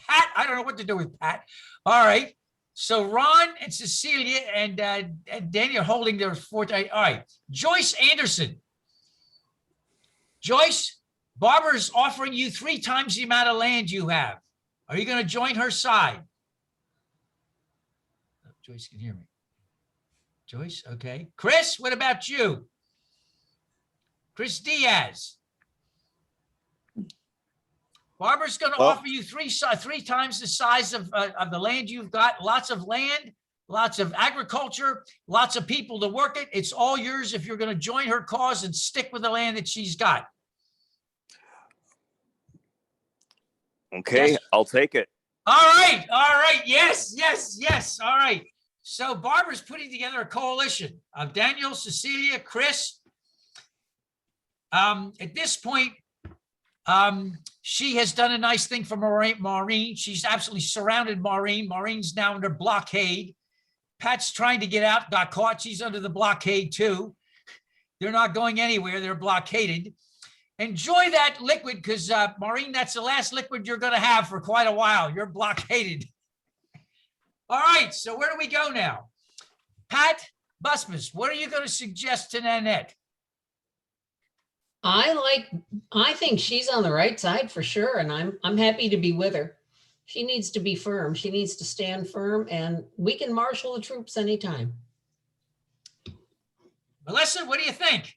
Pat, I don't know what to do with Pat. All right, so Ron and Cecilia and Danny are holding their fort. All right, Joyce Anderson. Joyce, Barbara's offering you 3 times the amount of land you have. Are you going to join her side? Oh, Joyce can hear me. Joyce, okay. Chris, what about you? Chris Diaz. Barbara's going to Well- offer you 3 times the size of the land you've got. Lots of land, lots of agriculture, lots of people to work it. It's all yours if you're going to join her cause and stick with the land that she's got. Okay, Yes. I'll take it. All right. Yes. All right. So Barbara's putting together a coalition of Daniel, Cecilia, Chris. At this point, she has done a nice thing for Maureen. She's absolutely surrounded Maureen. Maureen's now under blockade. Pat's trying to get out, got caught. She's under the blockade too. They're not going anywhere. They're blockaded. Enjoy that liquid because, Maureen, that's the last liquid you're going to have for quite a while. You're blockaded. All right, so where do we go now? Pat Busmus, what are you going to suggest to Nanette? I think she's on the right side for sure, and I'm happy to be with her. She needs to be firm. She needs to stand firm, and we can marshal the troops anytime. Melissa, what do you think?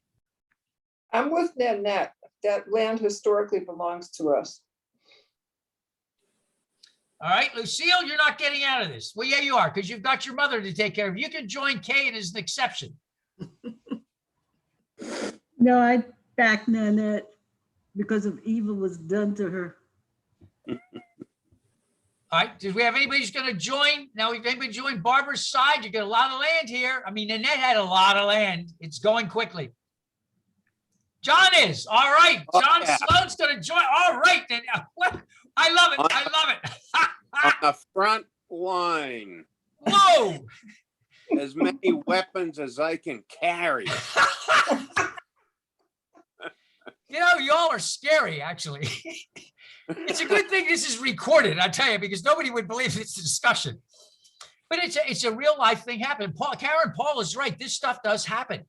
I'm with Nanette. That land historically belongs to us. All right, Lucille, you're not getting out of this. Well, yeah, you are, because you've got your mother to take care of. You can join Kate as an exception. No, I back Nanette because of evil was done to her. All right, do we have anybody who's going to join? Now, if anybody join Barbara's side, you get a lot of land here. I mean, Nanette had a lot of land. It's going quickly. John is. All right. John Sloan's going to join. All right, then. I love it. I love it. On the front line, Whoa. as many weapons as I can carry. You know, you y'all are scary, actually. It's a good thing this is recorded, I tell you, because nobody would believe it's a discussion. But it's a real life thing happening. Karen Paul is right. This stuff does happen.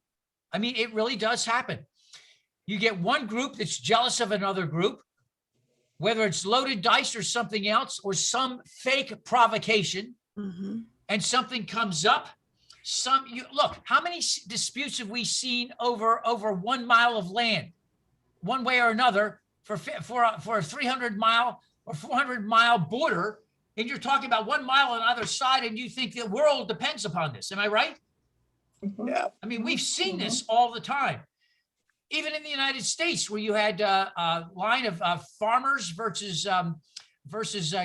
I mean, it really does happen. You get one group that's jealous of another group, whether it's loaded dice or something else, or some fake provocation, and something comes up. Look, how many disputes have we seen over 1 mile of land, one way or another, for a 300-mile or 400-mile border, and you're talking about 1 mile on either side, and you think the world depends upon this. Am I right? Yeah. I mean, we've seen this all the time. Even in the United States, where you had a line of farmers versus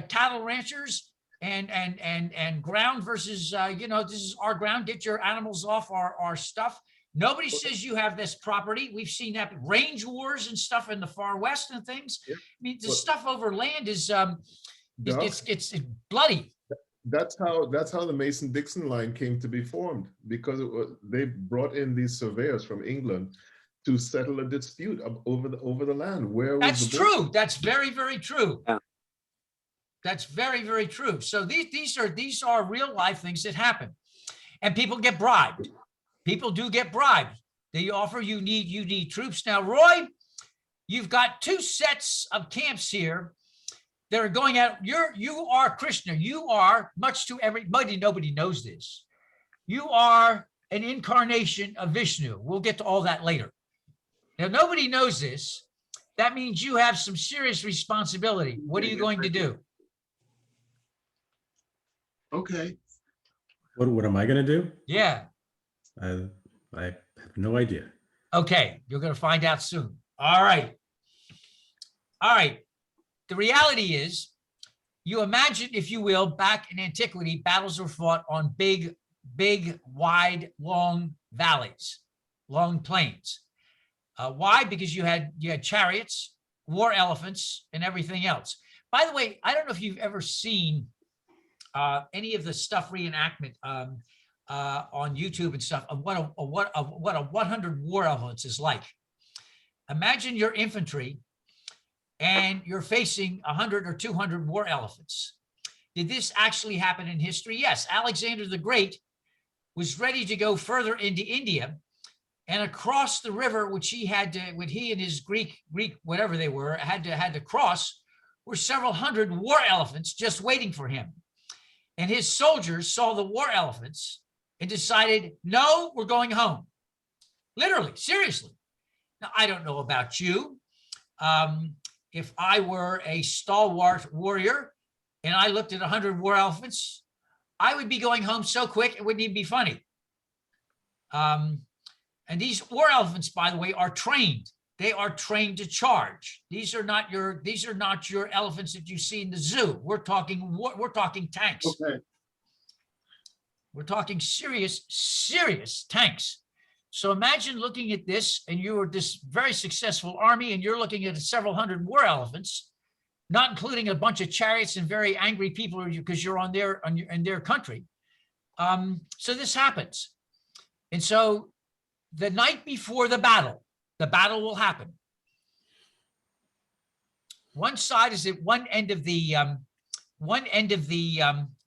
cattle ranchers, and ground versus, this is our ground, get your animals off our stuff. Nobody says you have this property. We've seen that range wars and stuff in the far west and things. I mean, the stuff over land is it's bloody. That's how the Mason-Dixon line came to be formed, because they brought in these surveyors from England to settle a dispute over the land. That's true. That's very, very true. Yeah. That's very, very true. So these are real life things that happen, and people get bribed. People do get bribed. They offer you need troops. Now, Roy, you've got 2 sets of camps here that are going out. You are Krishna. You are, much to everybody, nobody knows this, you are an incarnation of Vishnu. We'll get to all that later. Now, nobody knows this. That means you have some serious responsibility. What are you going to do? Okay. What am I going to do? Yeah. I have no idea. Okay. You're going to find out soon. All right. All right. The reality is, you imagine, if you will, back in antiquity, battles were fought on big, wide, long valleys, long plains. Why? Because you had chariots, war elephants, and everything else. By the way, I don't know if you've ever seen any of the stuff reenactment on YouTube and stuff of what a 100 war elephants is like. Imagine your infantry and you're facing 100 or 200 war elephants. Did this actually happen in history? Yes. Alexander the Great was ready to go further into India, and across the river, which he and his Greek, whatever they were, had to cross, were several hundred war elephants just waiting for him. And his soldiers saw the war elephants and decided, no, we're going home. Literally, seriously. Now, I don't know about you. If I were a stalwart warrior and I looked at 100 war elephants, I would be going home so quick, it wouldn't even be funny. And these war elephants, by the way, are trained. They are trained to charge. These are not your elephants that you see in the zoo. We're talking tanks. Okay. We're talking serious tanks. So imagine looking at this, and you are this very successful army, and you're looking at several hundred war elephants, not including a bunch of chariots and very angry people because you're in their country. So this happens. And so the night before the battle will happen. One side is at one end of the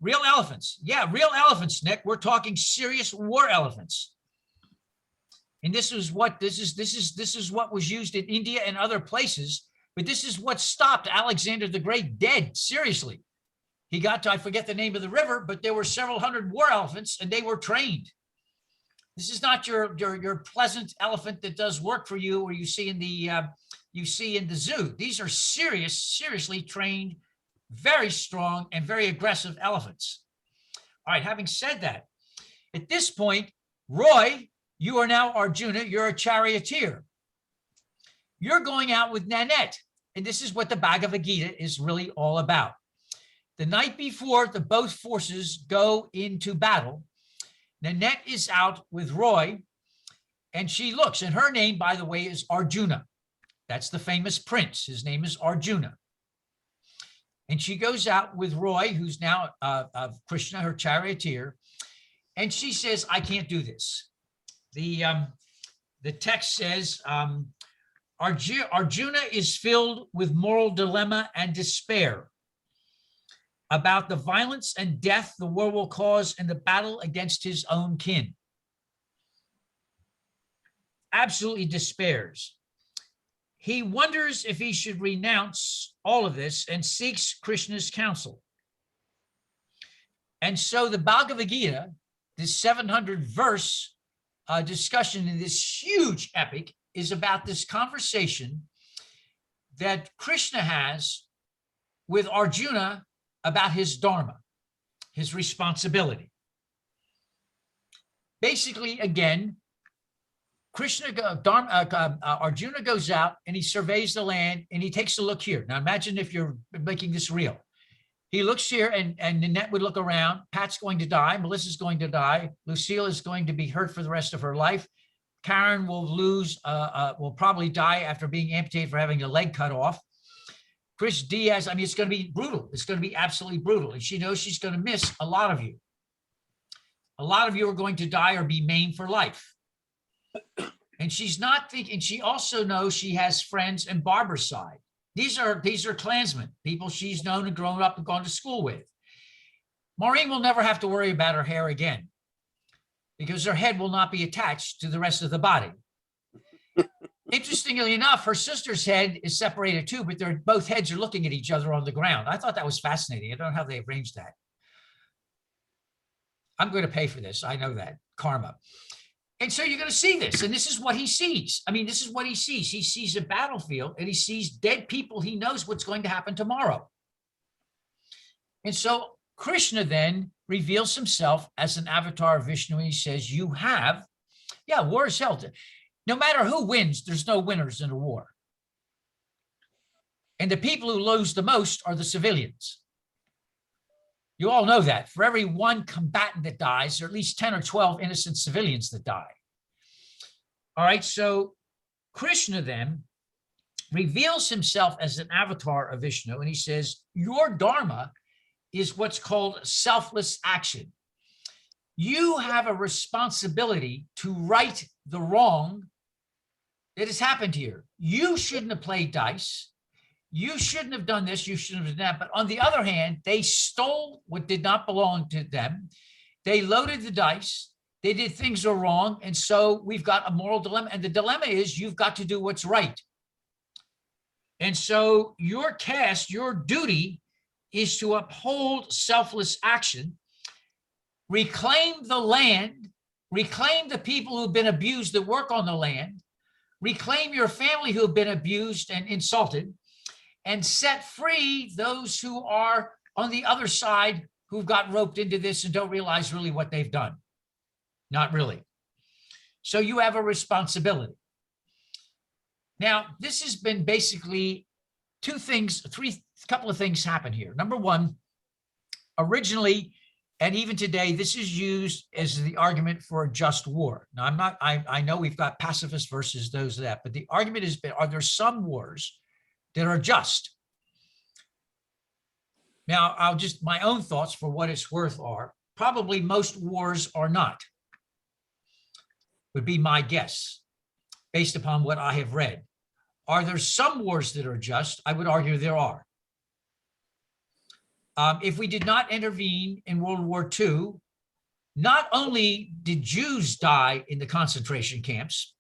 real elephants. Yeah, real elephants, Nick. We're talking serious war elephants. And this is what was used in India and other places, but this is what stopped Alexander the Great dead. Seriously. He got to, I forget the name of the river, but there were several hundred war elephants and they were trained. This is not your pleasant elephant that does work for you, or you see in the zoo. These are seriously trained, very strong and very aggressive elephants. All right, having said that, at this point, Roy, you are now Arjuna, you're a charioteer. You're going out with Nanette, and this is what the Bhagavad Gita is really all about. The night before both forces go into battle, Nanette is out with Roy, and she looks, and her name, by the way, is Arjuna. That's the famous prince. His name is Arjuna. And she goes out with Roy, who's now Krishna, her charioteer, and she says, I can't do this. The text says, Arjuna is filled with moral dilemma and despair about the violence and death the war will cause in the battle against his own kin. Absolutely despairs. He wonders if he should renounce all of this and seeks Krishna's counsel. And so the Bhagavad Gita, this 700 verse discussion in this huge epic, is about this conversation that Krishna has with Arjuna about his dharma, his responsibility. Basically, again, Arjuna goes out and he surveys the land and he takes a look here. Now imagine if you're making this real. He looks here and Nanette would look around. Pat's going to die. Melissa's going to die. Lucille is going to be hurt for the rest of her life. Karen will will probably die after being amputated for having a leg cut off. Chris Diaz, I mean, it's going to be brutal. It's going to be absolutely brutal. And she knows she's going to miss a lot of you. A lot of you are going to die or be maimed for life. And she's not thinking, she also knows she has friends in Barbara's side. These are Klansmen, people she's known and grown up and gone to school with. Maureen will never have to worry about her hair again because her head will not be attached to the rest of the body. Interestingly enough, her sister's head is separated too, but both heads are looking at each other on the ground. I thought that was fascinating. I don't know how they arranged that. I'm going to pay for this. I know that. Karma. And so you're going to see this, and this is what he sees. I mean, this is what he sees. He sees a battlefield, and he sees dead people. He knows what's going to happen tomorrow. And so Krishna then reveals himself as an avatar of Vishnu, and he says, war is held. No matter who wins, there's no winners in a war. And the people who lose the most are the civilians. You all know that. For every one combatant that dies, there are at least 10 or 12 innocent civilians that die. All right, so Krishna then reveals himself as an avatar of Vishnu, and he says, your dharma is what's called selfless action. You have a responsibility to right the wrong that has happened here. You shouldn't have played dice. You shouldn't have done this, you shouldn't have done that. But on the other hand, they stole what did not belong to them. They loaded the dice. They did things that are wrong. And so we've got a moral dilemma. And the dilemma is you've got to do what's right. And so your task, your duty is to uphold selfless action, reclaim the land, reclaim the people who've been abused that work on the land, reclaim your family who have been abused and insulted, and set free those who are on the other side who've got roped into this and don't realize really what they've done. Not really. So you have a responsibility. Now, this has been basically couple of things happen here. Number one, originally, and even today, this is used as the argument for a just war. Now, I know we've got pacifists versus those that, but the argument has been, are there some wars that are just? Now, my own thoughts for what it's worth are, probably most wars are not, would be my guess, based upon what I have read. Are there some wars that are just? I would argue there are. If we did not intervene in World War II, not only did Jews die in the concentration camps,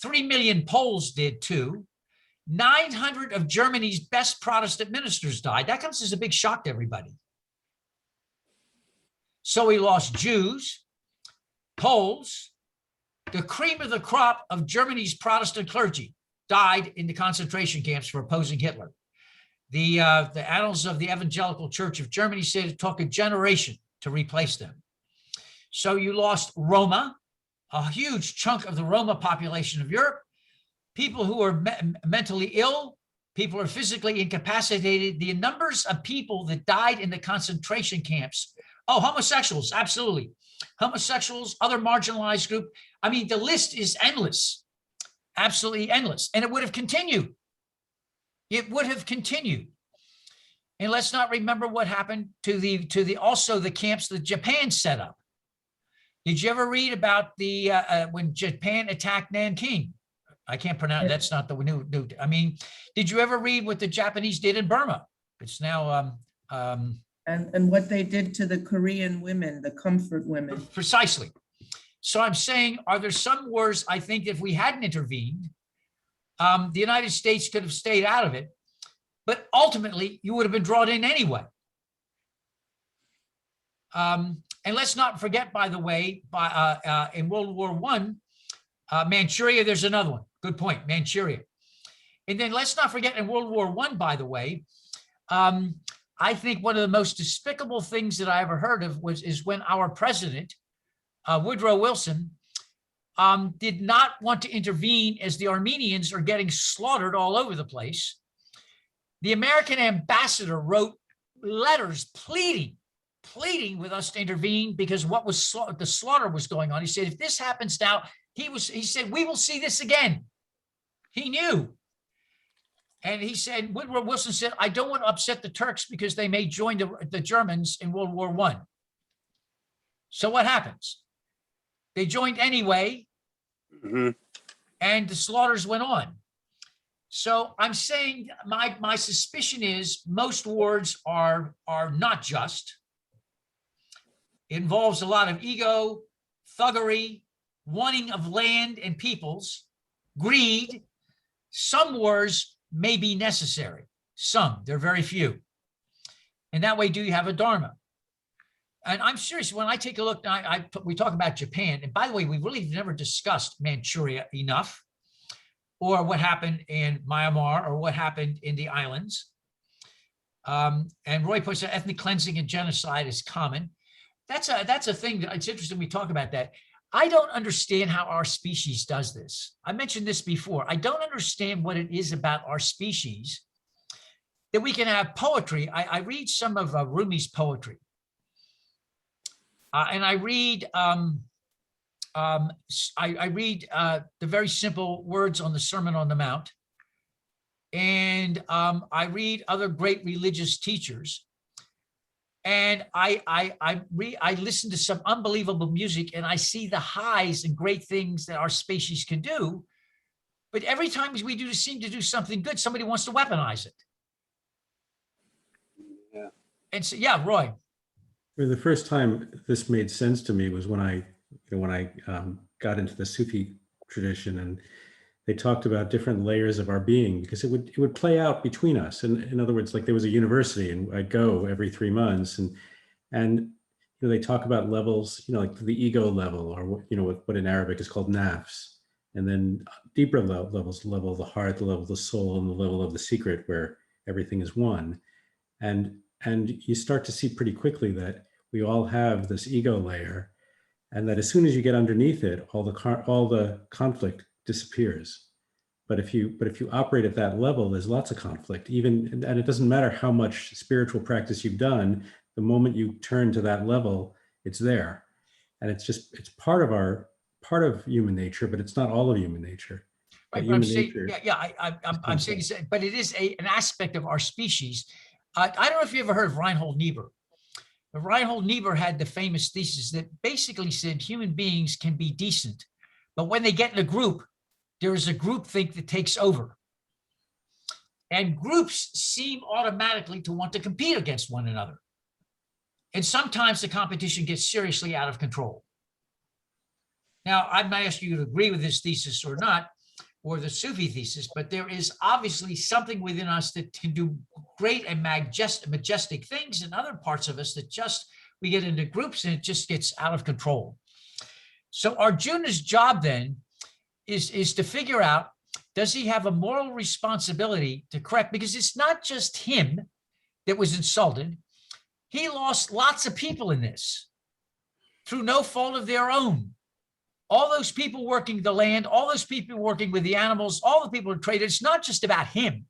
3 million Poles did too. 900 of Germany's best Protestant ministers died. That comes as a big shock to everybody. So we lost Jews, Poles, the cream of the crop of Germany's Protestant clergy died in the concentration camps for opposing Hitler. The Annals of the Evangelical Church of Germany said it took a generation to replace them. So you lost Roma, a huge chunk of the Roma population of Europe, people who are mentally ill, people who are physically incapacitated. The numbers of people that died in the concentration camps. Oh, homosexuals, absolutely. Homosexuals, other marginalized group. I mean, the list is endless, absolutely endless. And it would have continued. It would have continued. And let's not remember what happened to also the camps that Japan set up. Did you ever read about when Japan attacked Nanking? I can't pronounce, that's not the new, I mean, did you ever read what the Japanese did in Burma? It's now, And what they did to the Korean women, the comfort women. precisely. So I'm saying, are there some wars, I think if we hadn't intervened, the United States could have stayed out of it, but ultimately you would have been drawn in anyway. And let's not forget, by the way, in World War I, Manchuria, there's another one. Good point, Manchuria. And then let's not forget in World War I, by the way, I think one of the most despicable things that I ever heard of is when our president, Woodrow Wilson, did not want to intervene as the Armenians are getting slaughtered all over the place. The American ambassador wrote letters pleading with us to intervene because what was the slaughter was going on. He said, if this happens now, he said, we will see this again. He knew. And he said, Woodrow Wilson said, I don't want to upset the Turks because they may join the Germans in World War I. So what happens? They joined anyway, and the slaughters went on. So I'm saying my suspicion is most wars are not just. It involves a lot of ego, thuggery, wanting of land and peoples, greed. Some wars may be necessary. Some, they're very few. And that way, do you have a dharma? And I'm serious, when I take a look, we talk about Japan, and by the way, we really never discussed Manchuria enough, or what happened in Myanmar, or what happened in the islands. And Roy points out ethnic cleansing and genocide is common. That's a thing that it's interesting we talk about that. I don't understand how our species does this. I mentioned this before. I don't understand what it is about our species that we can have poetry. I read some of Rumi's poetry. And I read the very simple words on the Sermon on the Mount. And I read other great religious teachers. And I listen to some unbelievable music, and I see the highs and great things that our species can do. But every time we seem to do something good, somebody wants to weaponize it. Yeah. And so, yeah, Roy. For the first time this made sense to me was when I got into the Sufi tradition, and they talked about different layers of our being, because it would play out between us. And in other words, like there was a university, and I'd go every 3 months, and they talk about levels, like the ego level, or what in Arabic is called nafs, and then deeper levels, the level of the heart, the level of the soul, and the level of the secret, where everything is one. And you start to see pretty quickly that we all have this ego layer, and that as soon as you get underneath it, all the conflict disappears. But if you operate at that level, there's lots of conflict, and it doesn't matter how much spiritual practice you've done. The moment you turn to that level, it's there, and it's part of human nature, but it's not all of human nature. Right, but I'm saying, I'm saying, but it is an aspect of our species. I don't know if you ever heard of Reinhold Niebuhr. Reinhold Niebuhr had the famous thesis that basically said human beings can be decent, but when they get in a group, there is a groupthink that takes over. And groups seem automatically to want to compete against one another. And sometimes the competition gets seriously out of control. Now, I'm not asking you to agree with this thesis or not, or the Sufi thesis, but there is obviously something within us that can do great and majestic things, and other parts of us that we get into groups and it just gets out of control. So Arjuna's job then is to figure out, does he have a moral responsibility to correct? Because it's not just him that was insulted. He lost lots of people in this through no fault of their own. All those people working the land, all those people working with the animals, all the people who traded, it's not just about him.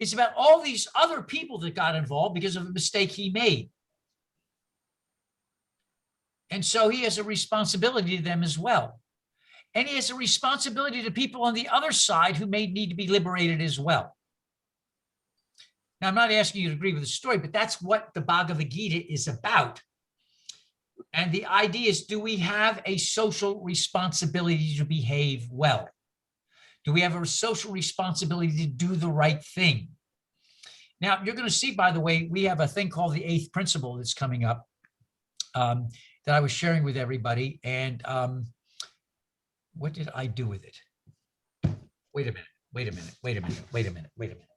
It's about all these other people that got involved because of a mistake he made. And so he has a responsibility to them as well. And he has a responsibility to people on the other side who may need to be liberated as well. Now, I'm not asking you to agree with the story, but that's what the Bhagavad Gita is about. And the idea is, do we have a social responsibility to behave well? Do we have a social responsibility to do the right thing? Now, you're going to see, by the way, we have a thing called the eighth principle that's coming up that I was sharing with everybody. And what did I do with it? Wait a minute, wait a minute, wait a minute, wait a minute, wait a minute.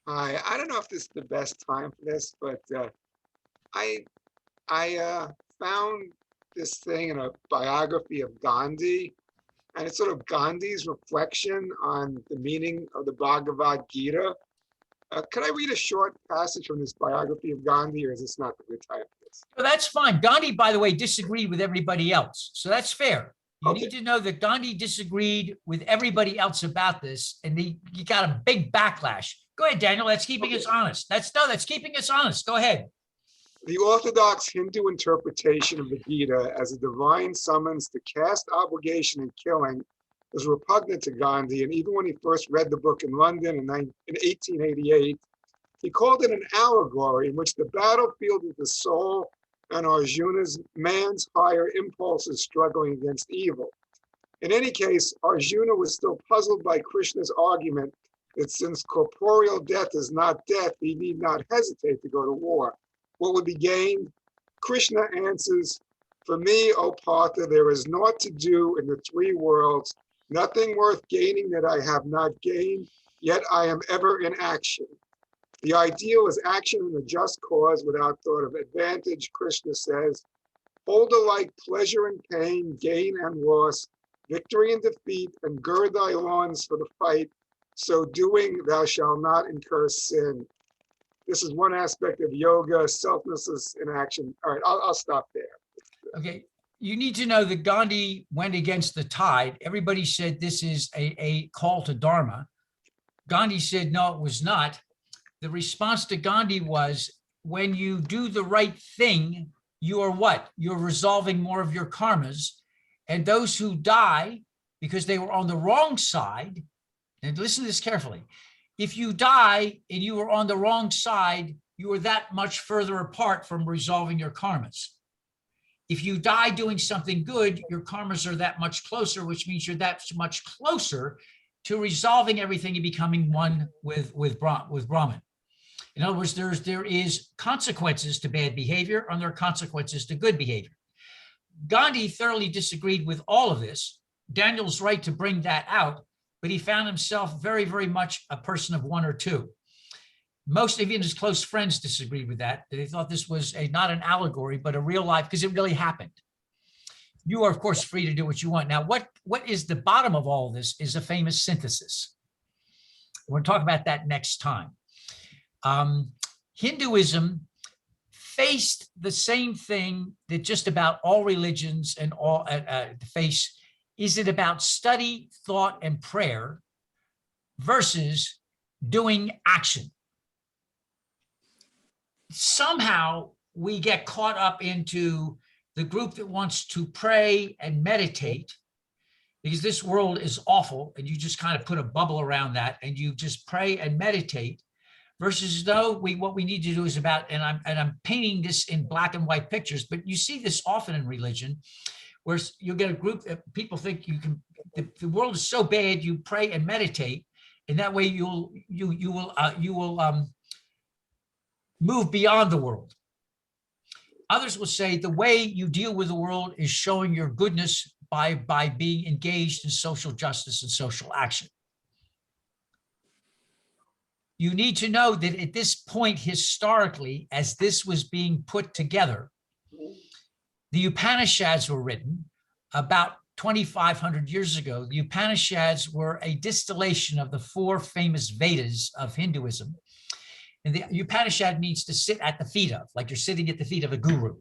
Hi, I don't know if this is the best time for this, but I found this thing in a biography of Gandhi, and it's sort of Gandhi's reflection on the meaning of the Bhagavad Gita. Could I read a short passage from this biography of Gandhi, or is this not the good time for this? Well, that's fine. Gandhi, by the way, disagreed with everybody else. So that's fair. You Okay. need to know that Gandhi disagreed with everybody else about this, and he got a big backlash. Go ahead, Daniel. That's keeping us honest. That's keeping us honest. Go ahead. The Orthodox Hindu interpretation of the Gita as a divine summons to caste obligation and killing was repugnant to Gandhi, and even when he first read the book in London in 1888, he called it an allegory in which the battlefield is the soul and Arjuna's man's higher impulses struggling against evil. In any case, Arjuna was still puzzled by Krishna's argument that since corporeal death is not death, he need not hesitate to go to war. What would be gained? Krishna answers, "For me, O Partha, there is naught to do in the three worlds, nothing worth gaining that I have not gained, yet I am ever in action. The ideal is action in a just cause without thought of advantage," Krishna says. "Hold alike pleasure and pain, gain and loss, victory and defeat, and gird thy loins for the fight. So doing, thou shalt not incur sin." This is one aspect of yoga, selflessness in action. All right, I'll stop there. Okay. You need to know that Gandhi went against the tide. Everybody said this is a call to Dharma. Gandhi said, no, it was not. The response to Gandhi was, when you do the right thing, you are what? You're resolving more of your karmas. And those who die because they were on the wrong side, and listen to this carefully, if you die and you were on the wrong side, you are that much further apart from resolving your karmas. If you die doing something good, your karmas are that much closer, which means you're that much closer to resolving everything and becoming one with Brahman. In other words, there is consequences to bad behavior and there are consequences to good behavior. Gandhi thoroughly disagreed with all of this. Daniel's right to bring that out, but he found himself very, very much a person of one or two. Most of even his close friends disagreed with that. They thought this was not an allegory, but a real life, because it really happened. You are, of course, free to do what you want. Now, what is the bottom of all this is a famous synthesis. We're going to talk about that next time. Hinduism faced the same thing that just about all religions and all face. Is it about study, thought, and prayer versus doing action? Somehow we get caught up into the group that wants to pray and meditate, because this world is awful and you just kind of put a bubble around that and you just pray and meditate, versus no, what we need to do is about, and I'm painting this in black and white pictures, but you see this often in religion, where you'll get a group that people think you can, the world is so bad, you pray and meditate, and that way you will move beyond the world. Others will say the way you deal with the world is showing your goodness by being engaged in social justice and social action. You need to know that at this point historically, as this was being put together, the Upanishads were written about 2,500 years ago. The Upanishads were a distillation of the four famous Vedas of Hinduism. And the Upanishad means to sit at the feet of, like you're sitting at the feet of a guru.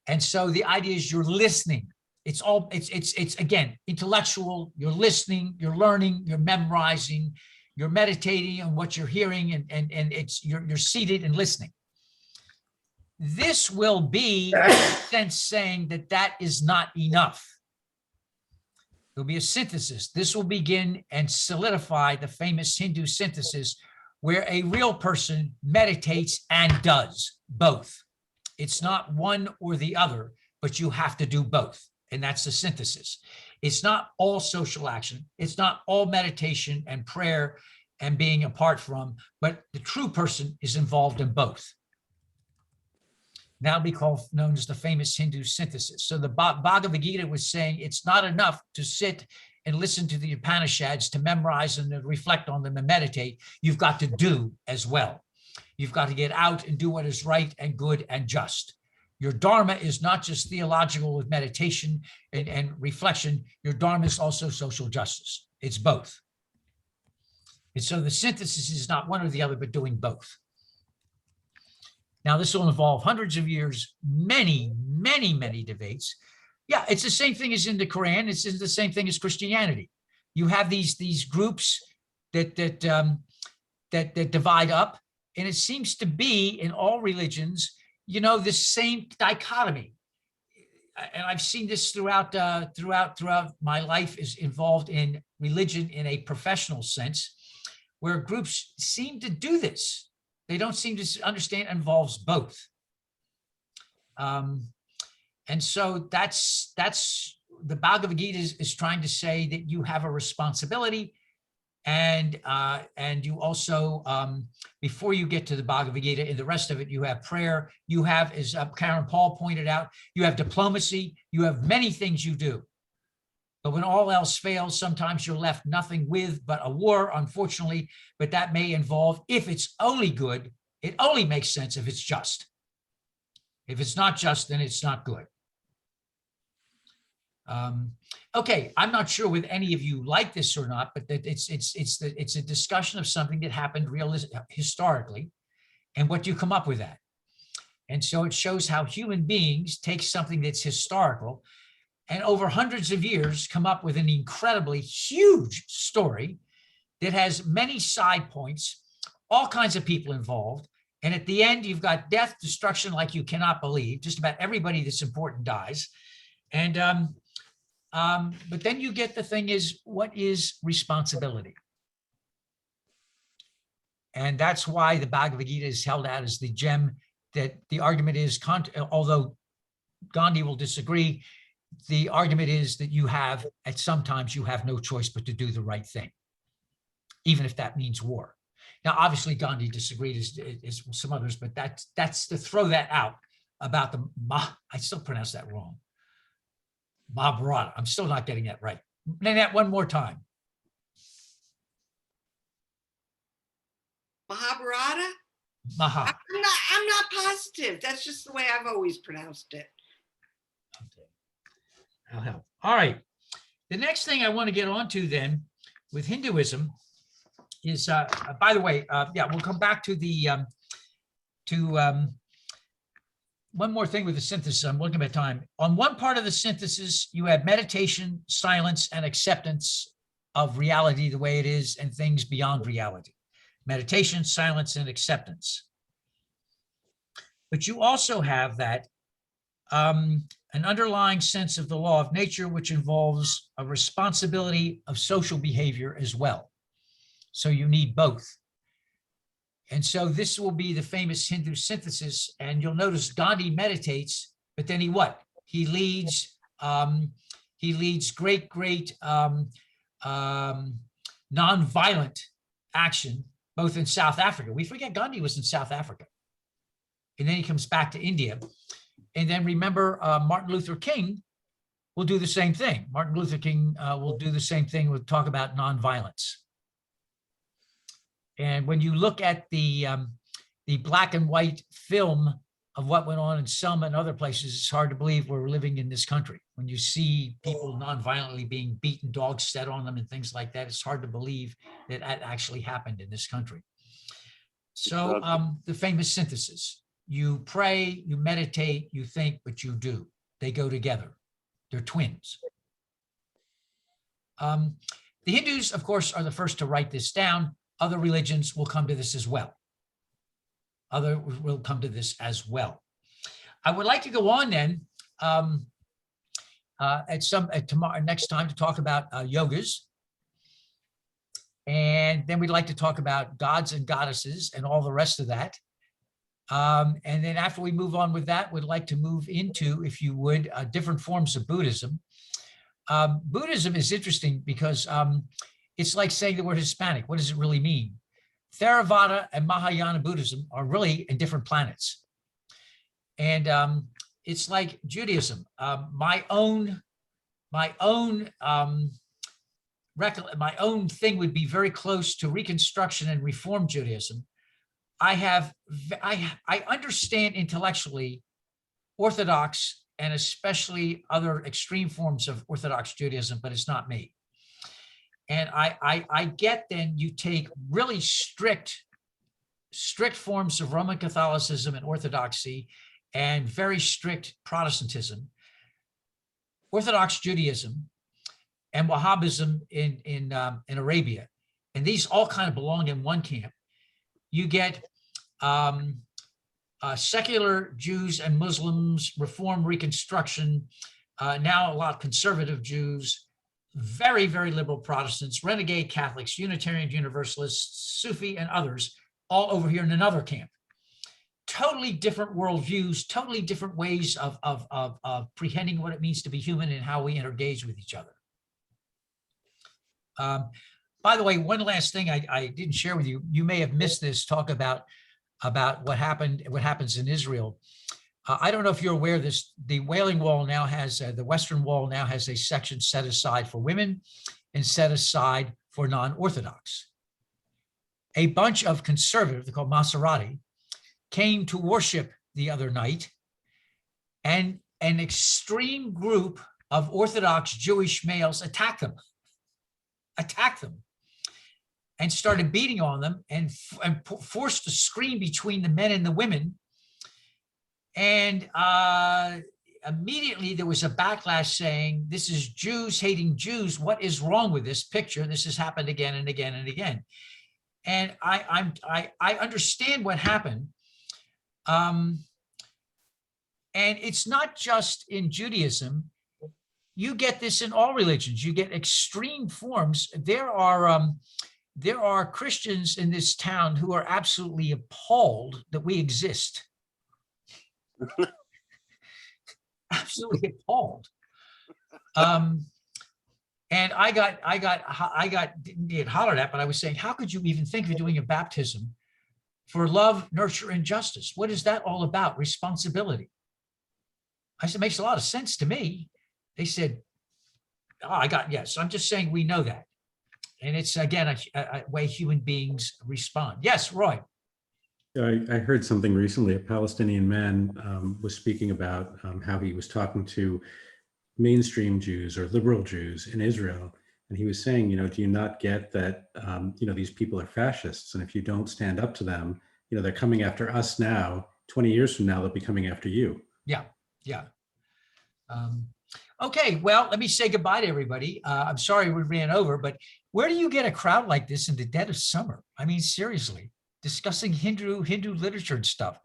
And so the idea is you're listening. It's again, intellectual, you're listening, you're learning, you're memorizing, you're meditating on what you're hearing, and you're seated and listening. This will be, in a sense, saying that is not enough. There'll be a synthesis. This will begin and solidify the famous Hindu synthesis where a real person meditates and does both. It's not one or the other, but you have to do both. And that's the synthesis. It's not all social action. It's not all meditation and prayer and being apart from, but the true person is involved in both. Now be called known as the famous Hindu synthesis. So the Bhagavad Gita was saying it's not enough to sit and listen to the Upanishads, to memorize and to reflect on them and meditate. You've got to do as well. You've got to get out and do what is right and good and just. Your Dharma is not just theological with meditation and reflection. Your Dharma is also social justice. It's both. And so the synthesis is not one or the other, but doing both. Now, this will involve hundreds of years, many, many, many debates. Yeah, it's the same thing as in the Quran. It's the same thing as Christianity. You have these groups that divide up, and it seems to be in all religions, you know, the same dichotomy. And I've seen this throughout my life is involved in religion in a professional sense, where groups seem to do this. They don't seem to understand it involves both. And so that's the Bhagavad Gita is trying to say that you have a responsibility, and you also, before you get to the Bhagavad Gita, in the rest of it, you have prayer, you have, as Karen Paul pointed out, you have diplomacy, you have many things you do. But when all else fails, sometimes you're left nothing with but a war, unfortunately, but that may involve, if it's only good, it only makes sense if it's just. If it's not just, then it's not good. Okay, I'm not sure whether any of you like this or not, but that it's a discussion of something that happened historically, and what do you come up with that? And so it shows how human beings take something that's historical and over hundreds of years come up with an incredibly huge story that has many side points, all kinds of people involved. And at the end, you've got death, destruction like you cannot believe. Just about everybody that's important dies. And but then you get the thing is, what is responsibility? And that's why the Bhagavad Gita is held out as the gem, that the argument is, although Gandhi will disagree, the argument is that you have, at sometimes you have no choice but to do the right thing, even if that means war. Now, obviously Gandhi disagreed as some others, but that's to throw that out about the, I still pronounce that wrong. Mahabharata. I'm still not getting that right. Name that one more time. Mahabharata? Maha. I'm not positive. That's just the way I've always pronounced it. Okay. I'll help. All right. The next thing I want to get onto then with Hinduism is, by the way, yeah, we'll come back to the, one more thing with the synthesis. I'm looking at time. On one part of the synthesis, you have meditation, silence, and acceptance of reality the way it is and things beyond reality. Meditation, silence, and acceptance. But you also have that an underlying sense of the law of nature, which involves a responsibility of social behavior as well. So you need both. And so this will be the famous Hindu synthesis. And you'll notice Gandhi meditates, but then he what? He leads great nonviolent action, both in South Africa. We forget Gandhi was in South Africa. And then he comes back to India. And then remember, Martin Luther King will do the same thing. Martin Luther King will do the same thing. We'll talk about nonviolence. And when you look at the black and white film of what went on in Selma and other places, it's hard to believe we're living in this country. When you see people nonviolently being beaten, dogs set on them and things like that, it's hard to believe that that actually happened in this country. So the famous synthesis. You pray, you meditate, you think, but you do. They go together. They're twins. The Hindus, of course, are the first to write this down. Other religions will come to this as well. Others will come to this as well. I would like to go on then. tomorrow, next time, to talk about yogas. And then we'd like to talk about gods and goddesses and all the rest of that. And then after we move on with that, we'd like to move into, if you would, different forms of Buddhism. Buddhism is interesting because it's like saying the word Hispanic. What does it really mean? Theravada and Mahayana Buddhism are really in different planets. And it's like Judaism. My own thing would be very close to Reconstruction and Reform Judaism. I understand intellectually Orthodox and especially other extreme forms of Orthodox Judaism, but it's not me. And I get then you take really strict forms of Roman Catholicism and Orthodoxy and very strict Protestantism, Orthodox Judaism, and Wahhabism in Arabia. And these all kind of belong in one camp. You get secular Jews and Muslims, Reform, Reconstruction, now a lot of conservative Jews, very, very liberal Protestants, renegade Catholics, Unitarian Universalists, Sufi, and others, all over here in another camp. Totally different worldviews, totally different ways of comprehending what it means to be human and how we engage with each other. By the way, one last thing I didn't share with you, you may have missed this talk about what happens in Israel. I don't know if you're aware of this, the Wailing Wall now has, the Western Wall now has a section set aside for women and set aside for non-Orthodox. A bunch of conservative, they're called Maserati, came to worship the other night, and an extreme group of Orthodox Jewish males attacked them, and started beating on them and forced a screen between the men and the women. And immediately there was a backlash saying, this is Jews hating Jews. What is wrong with this picture? This has happened again and again and again. And I understand what happened. And it's not just in Judaism. You get this in all religions. You get extreme forms. There are Christians in this town who are absolutely appalled that we exist. Absolutely appalled. And didn't get hollered at, but I was saying, how could you even think of doing a baptism for love, nurture, and justice? What is that all about? Responsibility. I said, makes a lot of sense to me. They said, oh, yes. I'm just saying we know that. And it's, again, a way human beings respond. Yes, Roy. I heard something recently. A Palestinian man was speaking about how he was talking to mainstream Jews or liberal Jews in Israel. And he was saying, do you not get that, these people are fascists? And if you don't stand up to them, they're coming after us now. 20 years from now, they'll be coming after you. Yeah. Okay, well, let me say goodbye to everybody. I'm sorry we ran over, but where do you get a crowd like this in the dead of summer? I mean, seriously, discussing Hindu literature and stuff.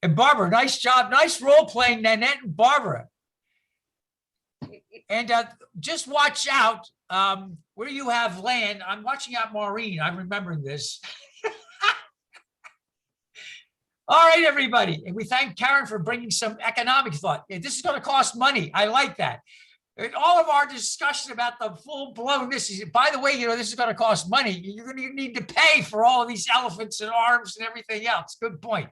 And Barbara, nice job, nice role playing, Nanette and Barbara. And just watch out where you have land. I'm watching out Maureen. I'm remembering this. All right, everybody. And we thank Karen for bringing some economic thought. This is going to cost money. I like that. And all of our discussion about the full-blown, by the way, this is going to cost money. You're going to need to pay for all of these elephants and arms and everything else. Good point.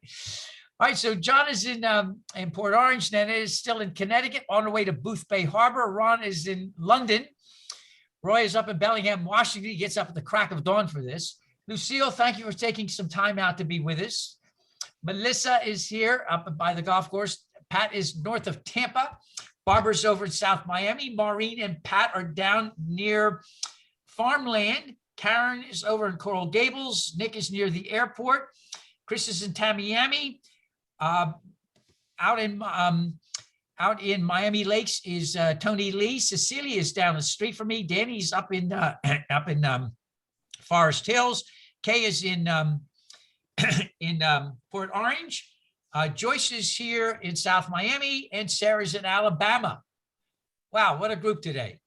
All right, so John is in Port Orange. Nana is still in Connecticut, on her way to Booth Bay Harbor. Ron is in London. Roy is up in Bellingham, Washington. He gets up at the crack of dawn for this. Lucille, thank you for taking some time out to be with us. Melissa is here up by the golf course. Pat is north of Tampa. Barbara's over in South Miami. Maureen and Pat are down near farmland. Karen is over in Coral Gables. Nick is near the airport. Chris is in Tamiami. Out in Miami Lakes is Tony Lee. Cecilia is down the street from me. Danny's up in Forest Hills. Kay is in Port Orange. Joyce is here in South Miami, and Sarah's in Alabama. Wow, what a group today.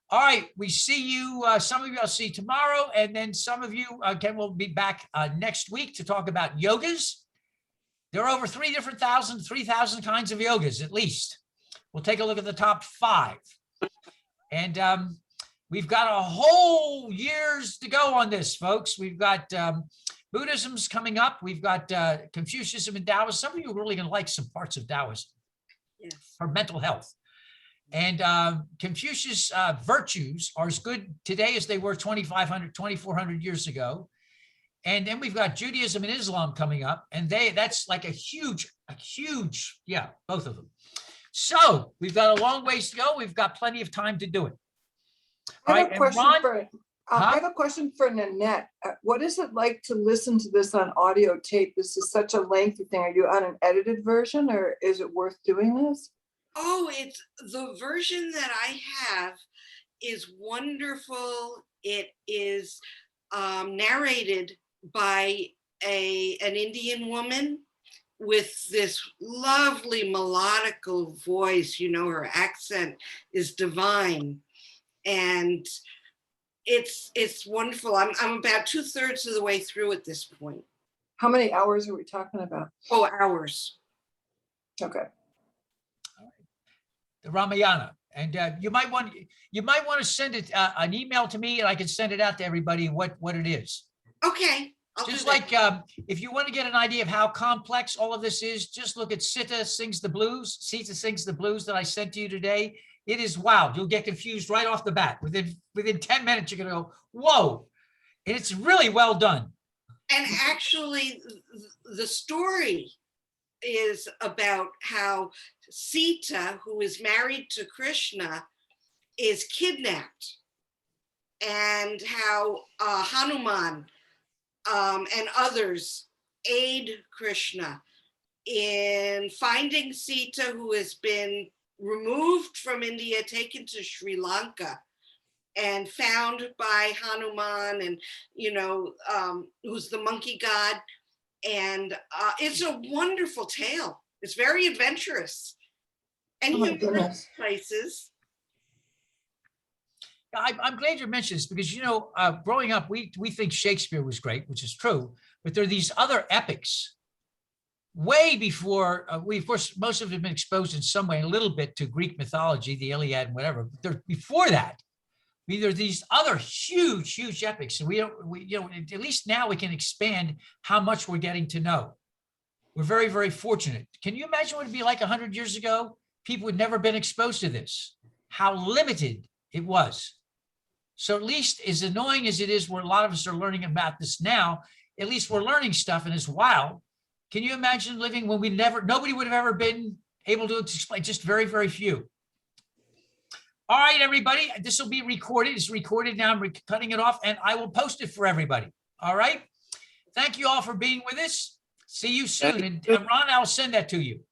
All right, we see you, some of you I'll see tomorrow, and then some of you, again, will be back next week to talk about yogas. There are over 3,000 kinds of yogas at least. We'll take a look at the top 5. And we've got a whole years to go on this, folks. We've got Buddhism's coming up. We've got Confucianism and Taoism. Some of you are really going to like some parts of Taoism for mental health. And Confucius' virtues are as good today as they were 2,500, 2,400 years ago. And then we've got Judaism and Islam coming up, and that's like a huge, yeah, both of them. So we've got a long ways to go. We've got plenty of time to do it. I All have right, a and question Ron- for, I have a question for Nanette. What is it like to listen to this on audio tape? This is such a lengthy thing. Are you on an edited version, or is it worth doing this? Oh, it's the version that I have is wonderful. It is narrated by an Indian woman with this lovely melodical voice. You know, her accent is divine, and it's wonderful. I'm about 2/3 of the way through at this point. How many hours are we talking about? Oh, hours. Okay. The Ramayana. And you might want to send it an email to me, and I can send it out to everybody what it is. Okay. Just like if you want to get an idea of how complex all of this is, just look at Sita Sings the Blues. Sita Sings the Blues that I sent to you today. It is wild. You'll get confused right off the bat. Within 10 minutes, you're going to go, whoa. And it's really well done. And actually, the story is about how Sita, who is married to Krishna, is kidnapped, and how Hanuman and others aid Krishna in finding Sita, who has been removed from India, taken to Sri Lanka, and found by Hanuman, and who's the monkey god. And it's a wonderful tale. It's very adventurous, and Oh my you go goodness. places. I'm glad you mentioned this because, growing up, we think Shakespeare was great, which is true, but there are these other epics way before we, of course, most of them have been exposed in some way, a little bit to Greek mythology, the Iliad and whatever. But before that, I mean, there are these other huge epics, and we at least now we can expand how much we're getting to know. We're very, very fortunate. Can you imagine what it'd be like 100 years ago? People had never been exposed to this, how limited it was. So at least as annoying as it is where a lot of us are learning about this now, at least we're learning stuff, and it's wild. Can you imagine living when nobody would have ever been able to explain, just very, very few. All right, everybody, this will be recorded. It's recorded now. I'm cutting it off, and I will post it for everybody. All right. Thank you all for being with us. See you soon. And Ron, I'll send that to you.